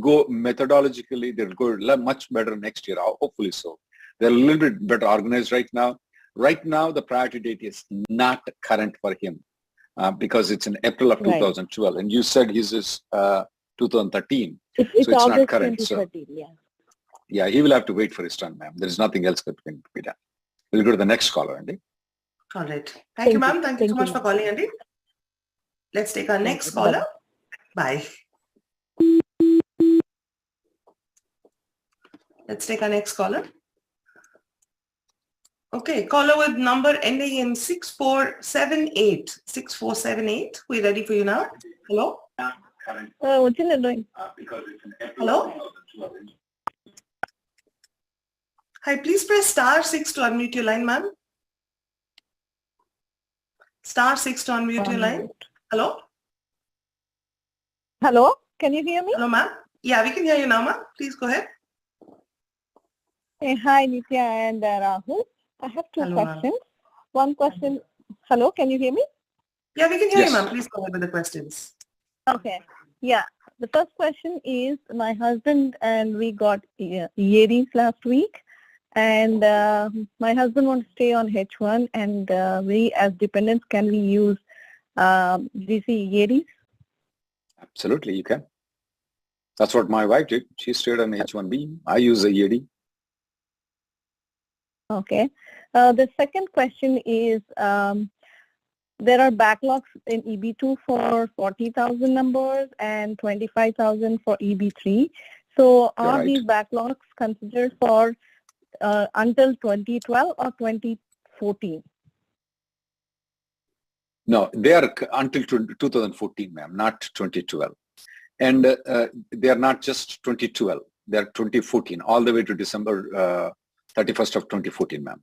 E: go methodologically. They'll go much better next year, hopefully so. They're a little bit better organized right now. Right now, the priority date is not current for him because it's in April of 2012. And you said his is 2013.
H: It's
E: so it's
H: August
E: not current.
H: 2013,
E: So, yeah, he will have to wait for his turn, ma'am. There is nothing else that can be done. We'll go to the next caller, Andy.
D: All right. Thank you, ma'am. Thank you so much for calling, Andy. Let's take our next caller. Bye. Let's take our next caller. Okay, caller with number ending in 6478. 6478. We're ready for you now. Hello?
H: What's in doing?
D: Hello? Hi, please press *6 to unmute your line, ma'am. *6 to unmute your line. Hello?
H: Hello? Can you hear me?
D: Hello, ma'am. Yeah, we can hear you now, ma'am. Please go ahead.
H: Hey, hi, Nitya and Rahul. I have two questions. One question. Hello, can you hear me?
D: Yeah, we can hear you, ma'am. Please go ahead with the questions.
H: Okay. Yeah. The first question is, my husband and we got EADs last week, and my husband wants to stay on H1, and we as dependents, can we use GC EADs?
E: Absolutely, you can. That's what my wife did. She stayed on H-1B. I use the EAD.
H: Okay. The second question is, there are backlogs in EB2 for 40,000 numbers and 25,000 for EB3. So are these backlogs considered for until 2012 or 2014?
E: No, they are until 2014, ma'am, not 2012. And they are not just 2012. They are 2014, all the way to December 31st of 2014, ma'am.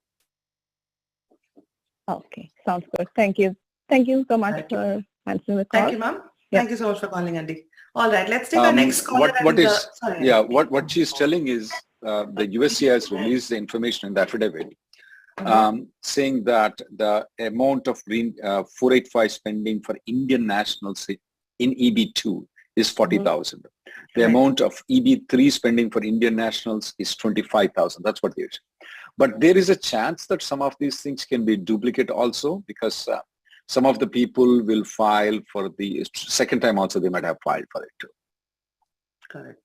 D: Okay,
H: sounds good. Thank you. Thank you so much for answering the call.
D: Thank you, ma'am. Yeah. Thank you so much for calling, Andy. All right, let's take our next caller.
E: What she's telling is the USCIS released the information in the affidavit saying that the amount of 485 spending for Indian nationals in EB2 is 40,000. The amount of EB3 spending for Indian nationals is 25,000. That's what it is. But there is a chance that some of these things can be duplicate also, because some of the people will file for the second time also. They might have filed for it too.
D: Correct.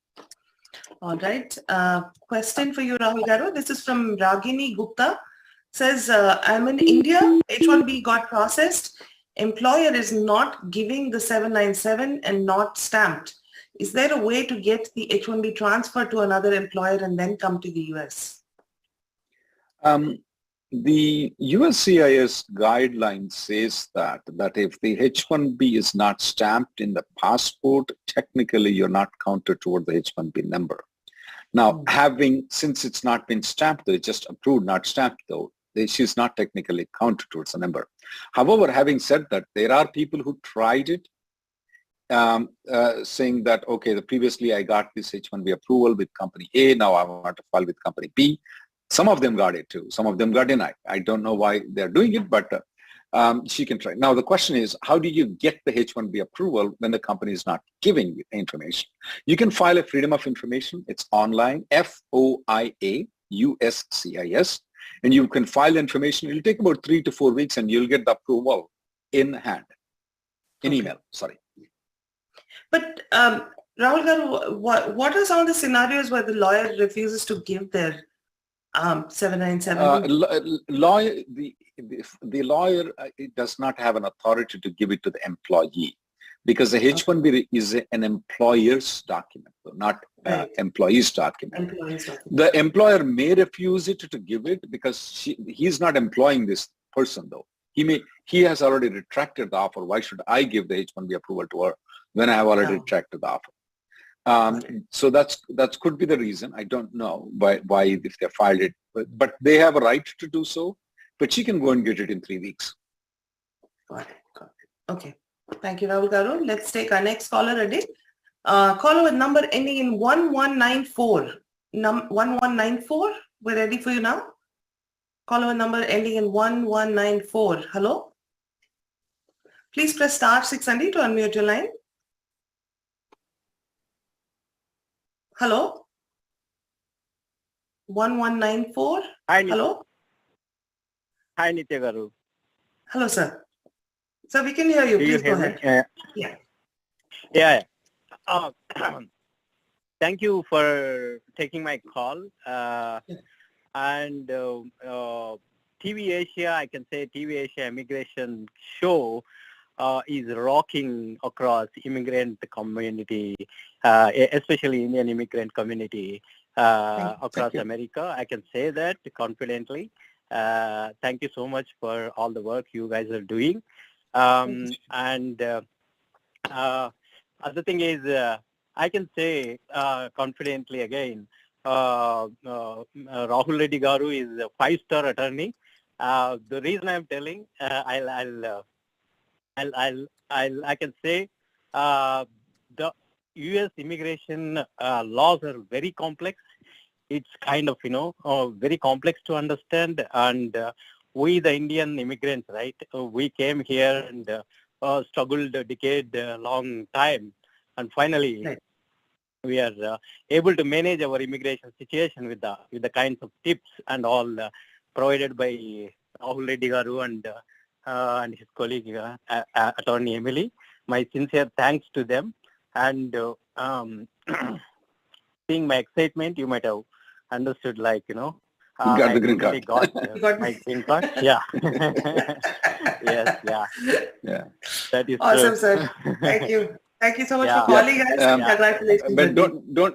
D: All right. Question for you, Rahul Garu. This is from Ragini Gupta. Says, I'm in India. H-1B got processed. Employer is not giving the 797 and not stamped. Is there a way to get the H-1B transferred to another employer and then come to the US?
E: The USCIS guideline says that if the H-1B is not stamped in the passport, technically you're not counted toward the H-1B number. Now, since it's not been stamped, though, it's just approved, not stamped though, she's not technically counted towards the number. However, having said that, there are people who tried it, saying that, okay, previously I got this H-1B approval with company A, now I want to file with company B. Some of them got it too. Some of them got denied. I don't know why they're doing it, but she can try. Now, the question is, how do you get the H-1B approval when the company is not giving you information? You can file a Freedom of Information. It's online, FOIA-USCIS, and you can file information. It'll take about 3 to 4 weeks, and you'll get the approval in hand, in email, sorry.
D: But Rahul Garu, what are some of the scenarios where the lawyer refuses to give their 797?
E: The lawyer does not have an authority to give it to the employee, because the H-1B is an employer's document, not employee's document. The employer may refuse it to give it because he's not employing this person though. He has already retracted the offer. Why should I give the H-1B approval to her when I have already retracted the offer? So that could be the reason. I don't know why if they filed it, but they have a right to do so. But she can go and get it in 3 weeks.
D: Got it. Okay. Thank you, Rahul Garu. Let's take our next caller, Adi. Caller with number ending in 1194. 1194. We're ready for you now. Caller with number ending in 1194. Hello. Please press *6 Andy to unmute your line. Hello? 1194?
L: Hi,
D: Hello?
L: Hi, Nitya Garu.
D: Hello, sir. Sir, we can hear you.
L: Do you
D: Please go
L: hear
D: ahead.
L: me? Yeah. Thank you for taking my call. And TV Asia, I can say TV Asia immigration show is rocking across immigrant community, especially Indian immigrant community across America. I can say that confidently. Thank you so much for all the work you guys are doing. And other thing is, I can say confidently again, Rahul Reddy Garu is a 5-star attorney. The reason I'm telling, I can say the U.S. immigration laws are very complex. It's kind of, very complex to understand. And we, the Indian immigrants, right, we came here and struggled a decade long time. And finally, we are able to manage our immigration situation with the kinds of tips and all provided by Rahul Reddy Garu and his colleague, Attorney Emily. My sincere thanks to them. And seeing my excitement, you might have understood, like,
E: you got the green card.
L: Got my green card. Yeah. Yes. Yeah.
E: Yeah.
L: That is
D: awesome,
L: true.
D: sir. Thank you. Thank you so much for calling us. Congratulations.
E: But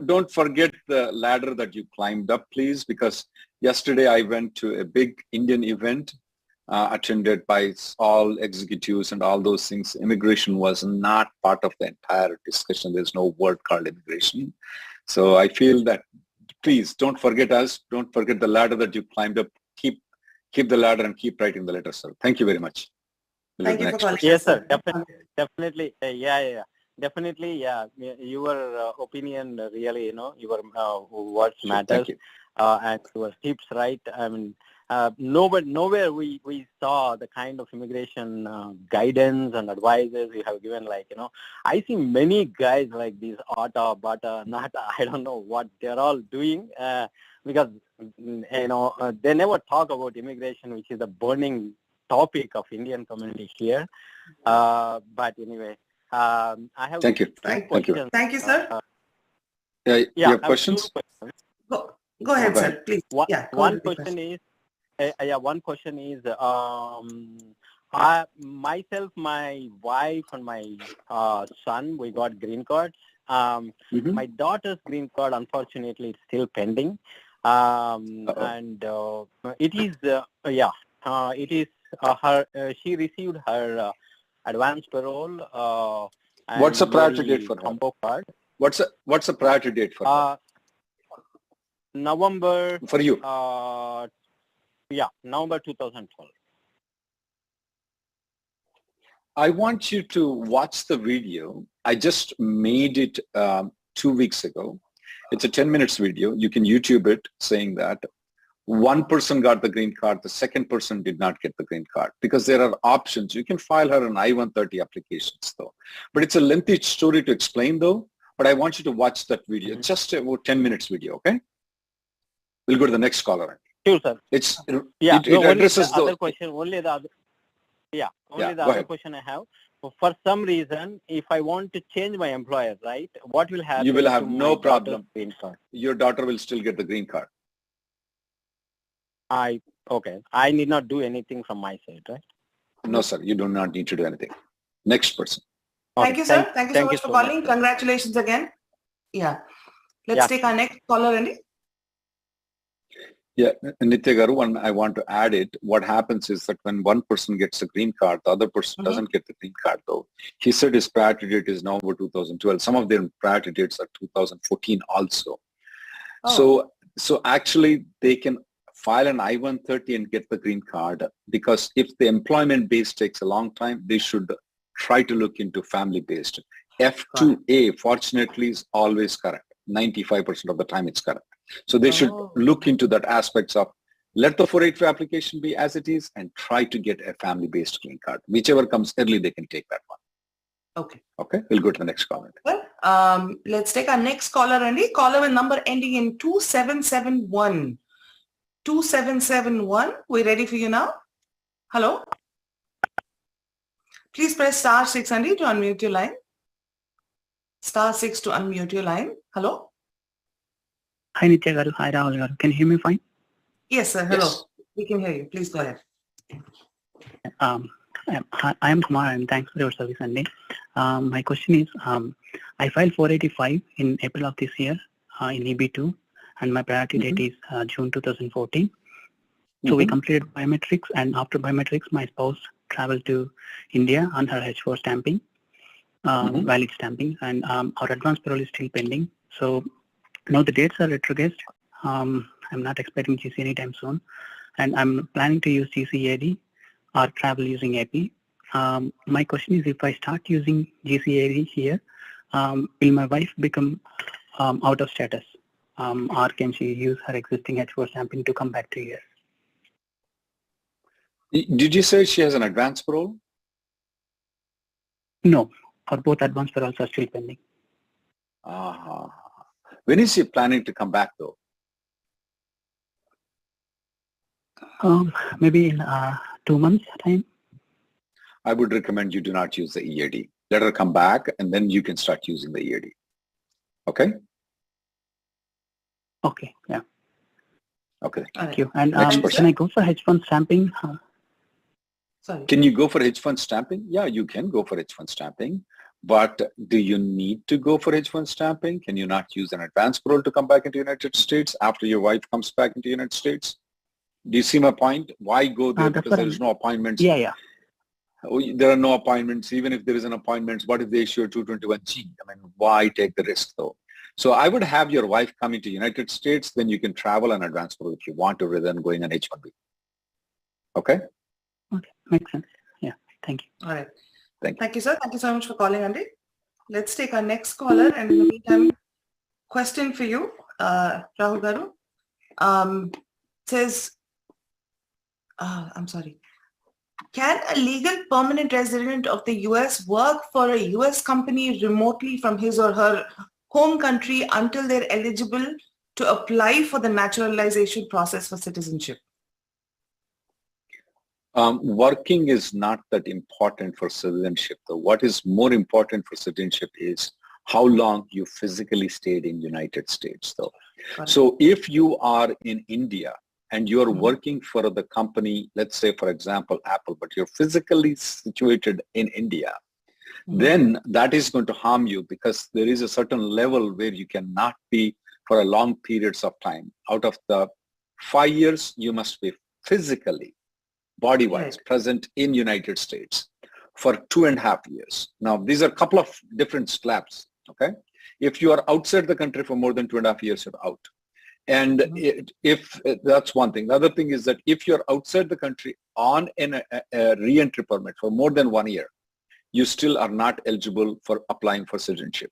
E: don't forget the ladder that you climbed up, please, because yesterday I went to a big Indian event attended by all executives and all those things. Immigration was not part of the entire discussion. There's no word called immigration. So I feel that please don't forget us. Don't forget the ladder that you climbed up. Keep the ladder and keep writing the letter, sir. Thank you very much.
D: Thank you for calling.
L: Yes, sir. Definitely. Yeah. Definitely, yeah. Your opinion really, your words matters, and your tips, right? I mean, nowhere we saw the kind of immigration guidance and advices you have given. Like, I see many guys like these Bata, Nata, I don't know what they're all doing because, they never talk about immigration, which is a burning topic of Indian community here. But anyway, I have
E: Thank you.
L: Thank you.
D: Thank you, sir.
E: You have questions?
D: Go ahead, sir. Please.
L: One question is, myself, my wife, and my son, we got green cards. My daughter's green card, unfortunately, is still pending. And it is, it is her. She received her advanced parole.
E: What's the priority date for her?
L: Card.
E: What's the priority date for her?
L: November.
E: For you?
L: November 2012.
E: I want you to watch the video. I just made it 2 weeks ago. It's a 10 minutes video. You can YouTube it saying that one person got the green card, the second person did not get the green card because there are options. You can file her an I-130 applications though. But it's a lengthy story to explain though, but I want you to watch that video. It's just about 10 minutes video, okay? We'll go to the next caller.
L: Sure, sir.
E: It
L: addresses the other question. Only the other question I have. For some reason, if I want to change my employer, right, what will happen?
E: You will have no problem.
L: Green card?
E: Your daughter will still get the green card.
L: Okay. I need not do anything from my side, right?
E: No, sir. You do not need to do anything. Next person.
D: Thank you, sir. Thank you so much for calling. Congratulations again. Yeah. Let's take our next caller, Andy.
E: Yeah, Nitya Garu, I want to add it. What happens is that when one person gets a green card, the other person doesn't get the green card though. He said his priority date is November 2012. Some of their priority dates are 2014 also. So actually they can file an I-130 and get the green card because if the employment base takes a long time, they should try to look into family-based. F2A, fortunately, is always correct. 95% of the time it's correct. So they should look into that aspects of let the 485 application be as it is and try to get a family-based green card. Whichever comes early, they can take that one.
D: Okay.
E: Okay, we'll go to the next comment.
D: Well, Let's take our next caller, Andy. Caller with number ending in 2771. 2771. We're ready for you now. Hello? Please press *6, Andy, to unmute your line. *6 to unmute your line. Hello?
M: Hi, Nitya Garu. Hi, Rahul Garu. Can you hear me fine?
D: Yes, sir. Hello.
E: Yes.
D: We can hear you. Please go ahead.
M: I am Kumar and thanks for your service, Andy. My question is, I filed 485 in April of this year in EB2 and my priority date is June 2014. So we completed biometrics and after biometrics, my spouse traveled to India on her H4 stamping, valid stamping, and our advance parole is still pending. So now the dates are retrogressed. I'm not expecting GC anytime soon. And I'm planning to use GCAD or travel using AP. My question is, if I start using GCAD here, will my wife become out of status? Or can she use her existing H4 stamping to come back to US?
E: Did you say she has an advance parole?
M: No, or both advance paroles are still pending.
E: When is she planning to come back though?
M: Maybe in 2 months time.
E: I would recommend you do not use the EAD. Let her come back and then you can start using the EAD. Okay?
M: Okay, yeah.
E: Okay.
M: Thank you. And can I go for H1 stamping?
D: Sorry.
E: Can you go for H1 stamping? Yeah, you can go for H1 stamping. But do you need to go for H1 stamping? Can you not use an advance parole to come back into the United States after your wife comes back into the United States? Do you see my point? Why go there? Because there is no appointments.
M: Yeah.
E: There are no appointments. Even if there is an appointment, what if they issue a 221G? I mean, why take the risk though? So I would have your wife come into the United States, then you can travel on advance parole if you want to rather than going on H-1B. Okay?
M: Okay, makes sense. Yeah, thank you.
D: All right.
E: Thank
D: you, sir. Thank you so much for calling, Andy. Let's take our next caller. And in the meantime, question for you, Rahul Garu. Says, I'm sorry. Can a legal permanent resident of the US work for a US company remotely from his or her home country until they're eligible to apply for the naturalization process for citizenship?
E: Working is not that important for citizenship though. What is more important for citizenship is how long you physically stayed in United States though. So if you are in India and you're working for the company, let's say for example Apple, but you're physically situated in India, then that is going to harm you because there is a certain level where you cannot be for a long periods of time. Out of the 5 years, you must be physically, body-wise, present in United States for 2.5 years. Now, these are a couple of different slabs, okay? If you are outside the country for more than 2.5 years, you're out. And if that's one thing. The other thing is that if you're outside the country on a re-entry permit for more than 1 year, you still are not eligible for applying for citizenship.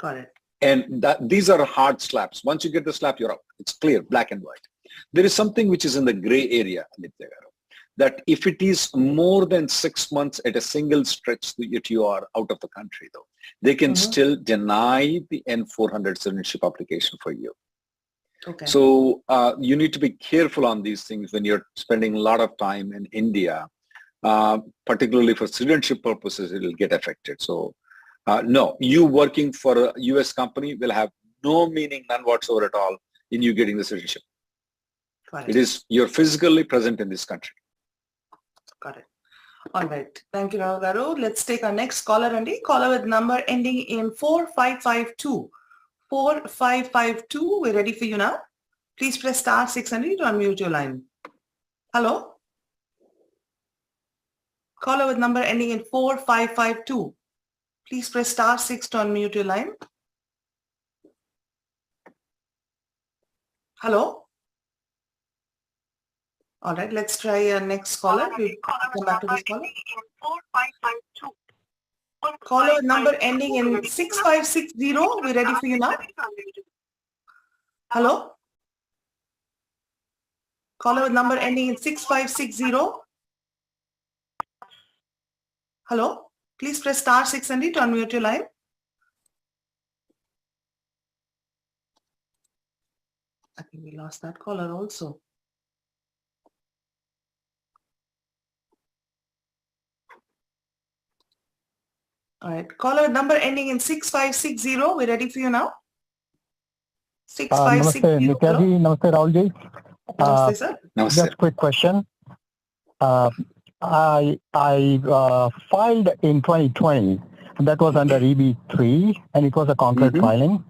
D: Got it.
E: And these are hard slaps. Once you get the slap, you're out. It's clear, black and white. There is something which is in the gray area, that if it is more than 6 months at a single stretch that you are out of the country, though, they can still deny the N-400 citizenship application for you.
D: Okay.
E: So you need to be careful on these things when you're spending a lot of time in India. Particularly for citizenship purposes, it will get affected. So no, you working for a US company will have no meaning, none whatsoever at all in you getting the citizenship.
D: Got
E: it is, you're physically present in this country.
D: Got it. All right. Thank you, Rahul Garu. Let's take our next caller, Andy. Caller with number ending in 4552. 4552. We're ready for you now. Please press *6, Andy, to unmute your line. Hello? Caller with number ending in 4552. Please press *6 to unmute your line. Hello? All right, let's try our next caller. We'll come back to this caller. Caller with number ending in 6560. We're ready for you now. Hello? Caller with number ending in 6560. Hello? Please press *6, Andy, to unmute your line. I think we lost that caller also. All right, caller number ending in 6560. We're ready for you now. 6560.
N: Namaste, Nityaji. Namaste, Rahulji.
D: Namaste, sir.
E: Namaste.
N: Just a quick question. I filed in 2020. That was under EB3, and it was a concurrent filing.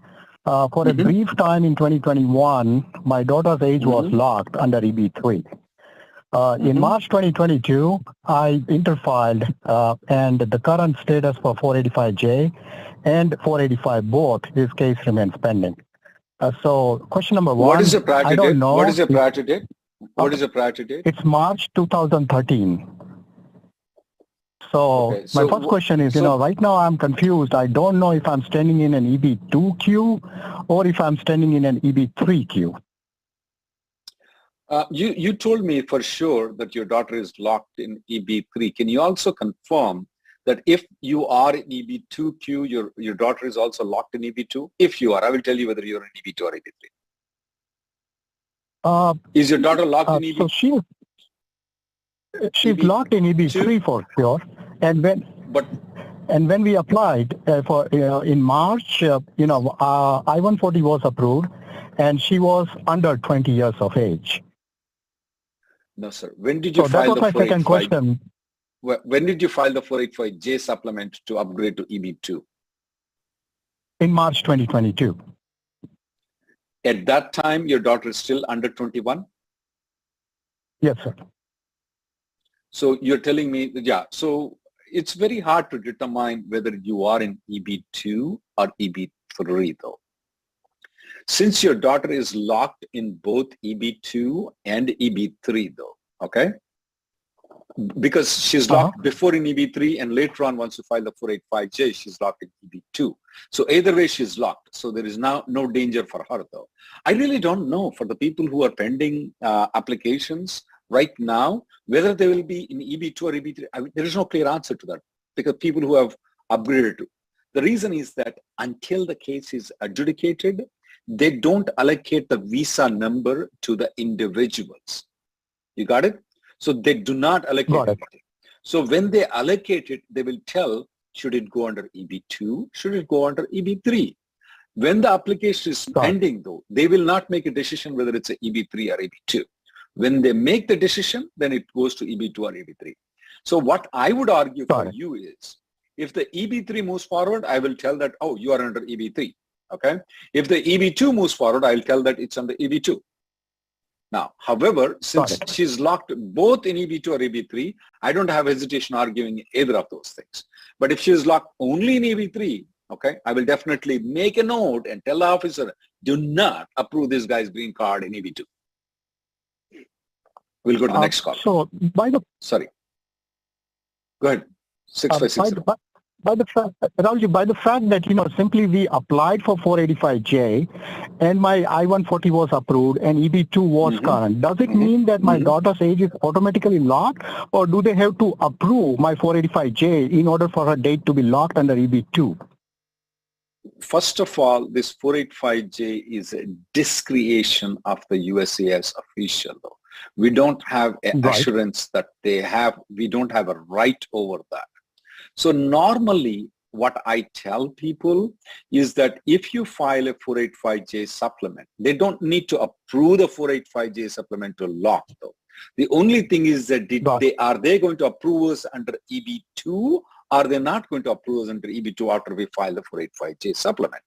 N: For a brief time in 2021, my daughter's age was locked under EB3. In March 2022, I interfiled, and the current status for 485J and 485 both, his case remains pending. So question number one,
E: What is the priority
N: I don't
E: date?
N: know.
E: What is the priority date? What is the priority date?
N: It's March 2013. So
E: Okay,
N: my first question is, right now I'm confused. I don't know if I'm standing in an EB2 queue or if I'm standing in an EB3 queue.
E: You told me for sure that your daughter is locked in EB3. Can you also confirm that if you are in EB2 queue, your daughter is also locked in EB2? If you are, I will tell you whether you're in EB2 or EB3. Is your daughter locked in EB2?
N: So she's locked in EB3 for sure. And when we applied for in March, I-140 was approved, and she was under 20 years of age.
E: No, sir. When did you
N: So
E: file
N: that was
E: the
N: my
E: 485?
N: second question.
E: When did you file the 485J supplement to upgrade to EB2?
N: In March 2022.
E: At that time, your daughter is still under 21?
N: Yes, sir.
E: So you're telling me, so it's very hard to determine whether you are in EB2 or EB3 though. Since your daughter is locked in both EB2 and EB3 though, okay? Because she's locked before in EB3 and later on once you file the 485J, she's locked in EB2. So either way she's locked. So there is now no danger for her though. I really don't know for the people who are pending applications right now, whether they will be in EB2 or EB3. There is no clear answer to that because people who have upgraded to. The reason is that until the case is adjudicated, they don't allocate the visa number to the individuals. You got it? So they do not allocate it. So when they allocate it, they will tell, should it go under EB2? Should it go under EB3? When the application is pending though, they will not make a decision whether it's a EB3 or EB2. When they make the decision, then it goes to EB2 or EB3. So what I would argue for you is, if the EB3 moves forward, I will tell that, oh, you are under EB3. Okay. If the EB2 moves forward, I'll tell that it's under EB2. Now, however, since she's locked both in EB2 or EB3, I don't have hesitation arguing either of those things. But if she is locked only in EB3, okay, I will definitely make a note and tell the officer, do not approve this guy's green card in EB2. We'll go to the next call.
N: So by the
E: sorry, go ahead. 6560.
N: By the fact that simply we applied for 485J, and my I-140 was approved and EB2 was current. Does it mean that my daughter's age is automatically locked, or do they have to approve my 485J in order for her date to be locked under EB2?
E: First of all, this 485J is a discretion of the USCIS official, though. We don't have an assurance that they have, we don't have a right over that. So normally what I tell people is that if you file a 485J supplement, they don't need to approve the 485J supplement to lock though. The only thing is that are they going to approve us under EB2, or are they not going to approve us under EB2 after we file the 485J supplement?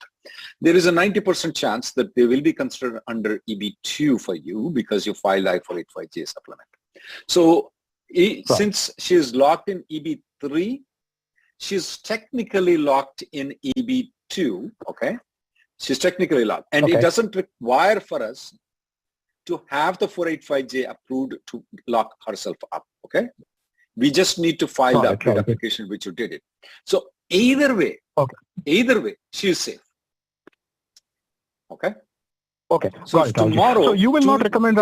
E: There is a 90% chance that they will be considered under EB2 for you because you filed I-485J supplement. So since she is locked in EB3, she's technically locked in EB2, okay? She's technically locked. And it doesn't require for us to have the 485J approved to lock herself up, okay? We just need to file the upgrade application, which you did it. So either way, she is safe, okay?
N: Okay.
E: So tomorrow,
N: so you will not recommend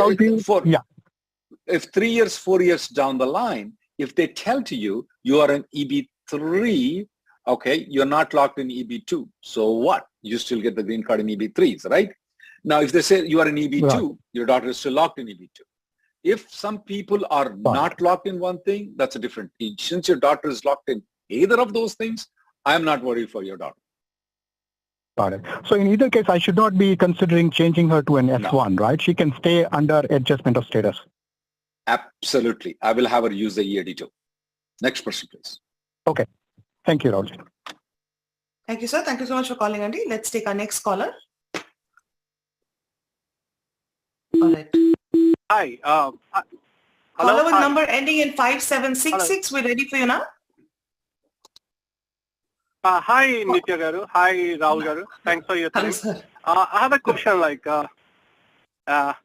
E: if 3 years, 4 years down the line, if they tell to you, you are an EB3, okay, you're not locked in EB2. So what? You still get the green card in EB3s, right? Now, if they say you are in EB2,
N: Right.
E: your daughter is still locked in EB2. If some people are not locked in one thing, that's a different thing. Since your daughter is locked in either of those things, I'm not worried for your daughter.
N: Got it. So in either case, I should not be considering changing her to an F1, right? She can stay under adjustment of status.
E: Absolutely. I will have her use the EAD2. Next person, please.
N: Okay. Thank you, Rahul.
D: Thank you, sir. Thank you so much for calling, Andy. Let's take our next caller. All right.
J: Hi.
D: Caller with
J: Hi.
D: number ending in 5766. We're ready for you now.
J: Hi, Nitya Garu. Hi, Rahul Garu. Thanks for your time. I have a question like, I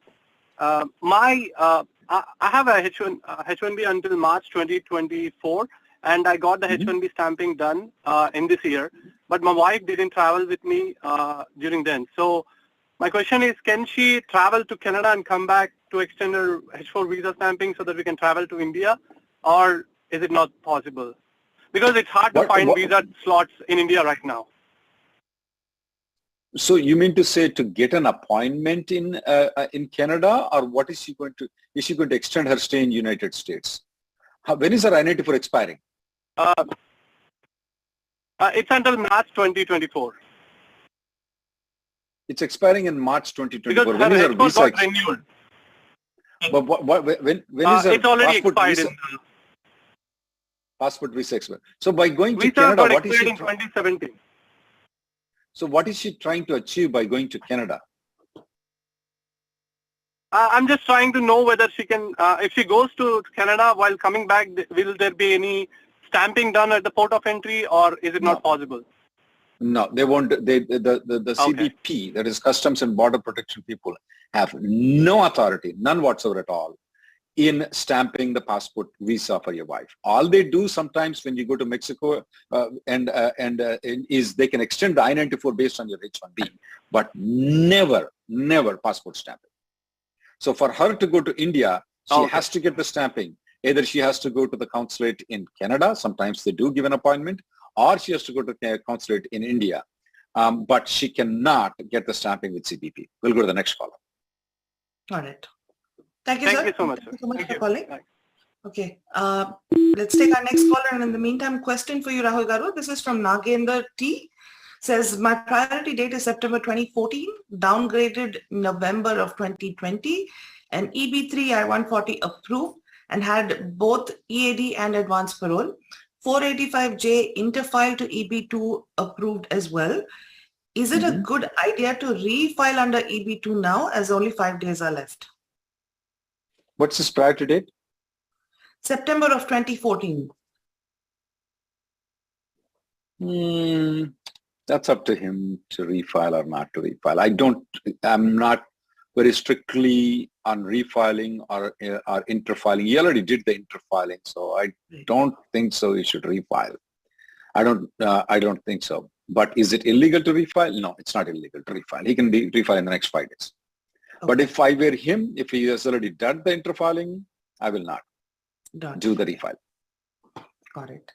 J: have a H-1B until March 2024, and I got the H-1B stamping done in this year, but my wife didn't travel with me during then. So my question is, can she travel to Canada and come back to extend her H-4 visa stamping so that we can travel to India, or is it not possible? Because it's hard to find visa slots in India right now.
E: So you mean to say to get an appointment in Canada, or what is she going to? Is she going to extend her stay in United States? When is her I-94 expiring?
J: It's until March 2024.
E: It's expiring in March 2024.
J: Because
E: When is her visa
J: got renewed.
E: But when is her
J: it's already
E: passport
J: expired.
E: visa? Passport visa expired. So by going to
J: Visa
E: Canada,
J: got
E: what is
J: expired
E: she?
J: in 2017.
E: So what is she trying to achieve by going to Canada?
J: I'm just trying to know whether she can, if she goes to Canada while coming back, will there be any stamping done at the port of entry, or is it not possible?
E: No, they won't. The CBP, that is Customs and Border Protection people, have no authority, none whatsoever at all, in stamping the passport visa for your wife. All they do sometimes when you go to Mexico is they can extend the I-94 based on your H-1B, but never passport stamping. So for her to go to India, she has to get the stamping. Either she has to go to the consulate in Canada, sometimes they do give an appointment, or she has to go to the consulate in India. But she cannot get the stamping with CBP. We'll go to the next caller.
D: All right. Thank you, sir.
J: Thank you so much,
D: Thank you so much for calling. Okay. Let's take our next caller. And in the meantime, question for you, Rahul Garu. This is from Nagendra T. Says, my priority date is September 2014, downgraded November of 2020, and EB3 I-140 approved, and had both EAD and advance parole. 485J interfile to EB2 approved as well. Is it a good idea to refile under EB2 now, as only 5 days are left?
E: What's his priority date?
D: September of 2014.
E: That's up to him to refile or not to refile. I'm not very strictly on refiling or interfiling. He already did the interfiling, so I don't think so he should refile. I don't think so. But is it illegal to refile? No, it's not illegal to refile. He can refile in the next 5 days. Okay. But if I were him, if he has already done the interfiling, I will not do the refile.
D: Got it.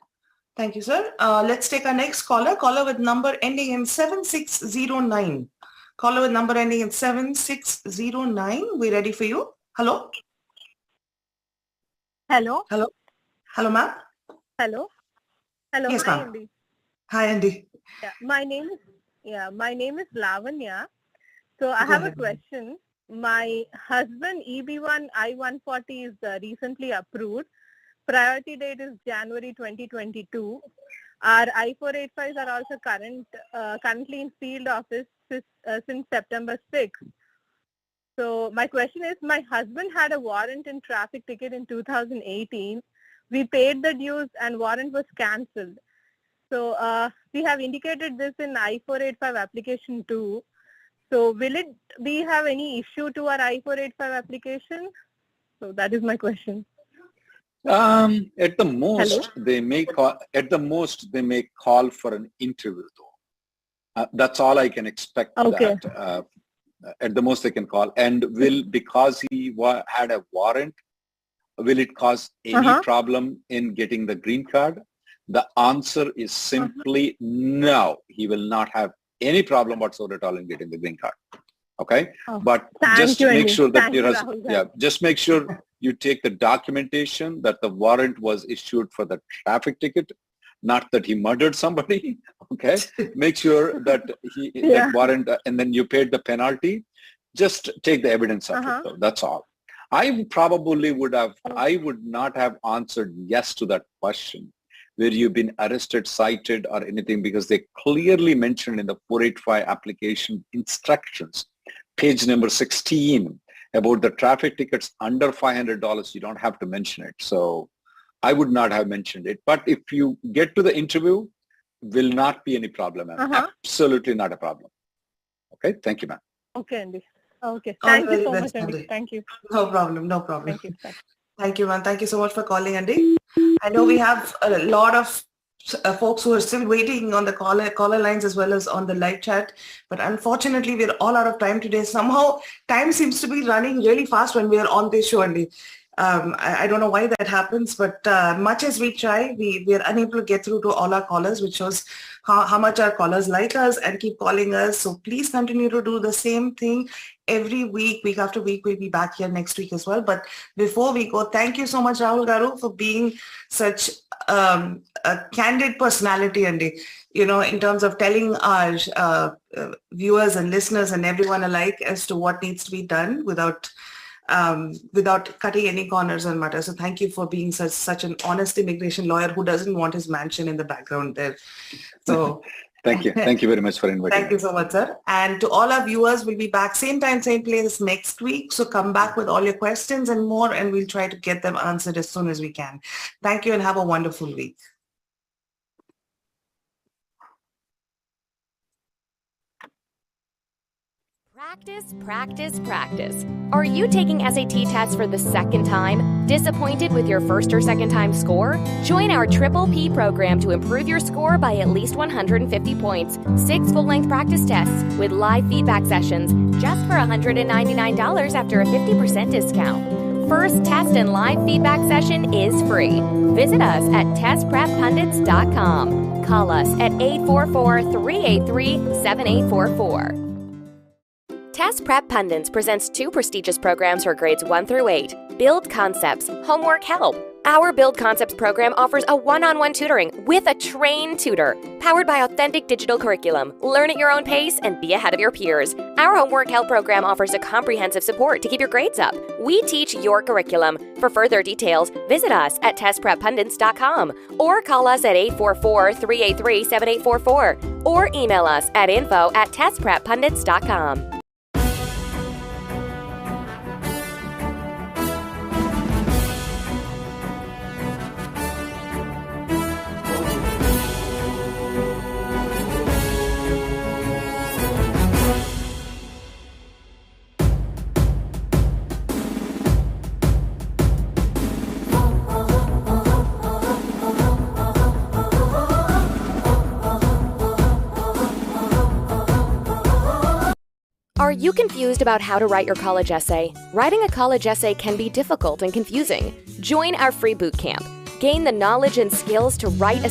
D: Thank you, sir. Let's take our next caller. Caller with number ending in 7609. Caller with number ending in 7609. We ready for you? Hello?
O: Hello?
D: Hello? Hello, ma'am?
O: Hello? Hello.
D: Yes,
O: Hi,
D: ma'am.
O: Andy.
D: Hi, Andy.
O: Yeah, my name is Lavanya. So I have a question. My husband EB1 I-140 is recently approved. Priority date is January 2022. Our I-485s are also currently in field office since September 6th. So my question is, my husband had a warrant and traffic ticket in 2018. We paid the dues and warrant was cancelled. So we have indicated this in I-485 application too. So will it have any issue to our I-485 application? So that is my question.
E: At the most, they may call. At the most, they may call for an interview, though. That's all I can expect.
O: Okay.
E: That at the most they can call. And because he had a warrant, will it cause any problem in getting the green card? The answer is simply no. He will not have any problem whatsoever at all in getting the green card. Okay,
O: Oh,
E: but
O: thank
E: just
O: you,
E: make
O: Andy.
E: sure that
O: Thank you,
E: your
O: Rahul
E: yeah,
O: garu.
E: just make sure you take the documentation that the warrant was issued for the traffic ticket, not that he murdered somebody. Okay, make sure that
O: Yeah.
E: that warrant and then you paid the penalty. Just take the evidence of it,
O: Uh-huh.
E: though. That's all. I would not have answered yes to that question where you've been arrested, cited, or anything, because they clearly mentioned in the 485 application instructions, page number 16, about the traffic tickets under $500, you don't have to mention it. So I would not have mentioned it. But if you get to the interview, will not be any problem, ma'am.
O: Uh-huh.
E: Absolutely not a problem. Okay, thank you, ma'am.
O: Okay, Andy. Okay.
D: All the
O: Thank you
D: very
O: so
D: best,
O: much, Andy.
D: Andy.
O: Thank you.
D: No problem, no problem.
O: Thank you. Bye.
D: Thank you, man. Thank you so much for calling, Andy. I know we have a lot of folks who are still waiting on the caller lines as well as on the live chat. But unfortunately, we're all out of time today. Somehow, time seems to be running really fast when we're on this show, Andy. I don't know why that happens, but much as we try, we are unable to get through to all our callers, which shows how much our callers like us and keep calling us. So please continue to do the same thing every week, week after week. We'll be back here next week as well. But before we go, thank you so much, Rahul garu, for being such a candid personality, Andy, you know, in terms of telling our viewers and listeners and everyone alike as to what needs to be done without cutting any corners and matters. So thank you for being such an honest immigration lawyer who doesn't want his mansion in the background there. So
E: Thank you. Thank you very much for inviting
D: thank you so much, sir. And to all our viewers, we'll be back same time, same place next week. So come back with all your questions and more, and we'll try to get them answered as soon as we can. Thank you and have a wonderful week.
A: Practice, practice, practice. Are you taking SAT tests for the second time? Disappointed with your first or second time score? Join our Triple P program to improve your score by at least 150 points. 6 full-length practice tests with live feedback sessions just for $199 after a 50% discount. First test and live feedback session is free. Visit us at testpreppundits.com. Call us at 844-383-7844. Test Prep Pundits presents 2 prestigious programs for grades 1 through 8. Build Concepts, Homework Help. Our Build Concepts program offers a one-on-one tutoring with a trained tutor, powered by authentic digital curriculum. Learn at your own pace and be ahead of your peers. Our Homework Help program offers a comprehensive support to keep your grades up. We teach your curriculum. For further details, visit us at testpreppundits.com or call us at 844-383-7844 or email us at info@testpreppundits.com. Are you confused about how to write your college essay? Writing a college essay can be difficult and confusing. Join our free boot camp. Gain the knowledge and skills to write a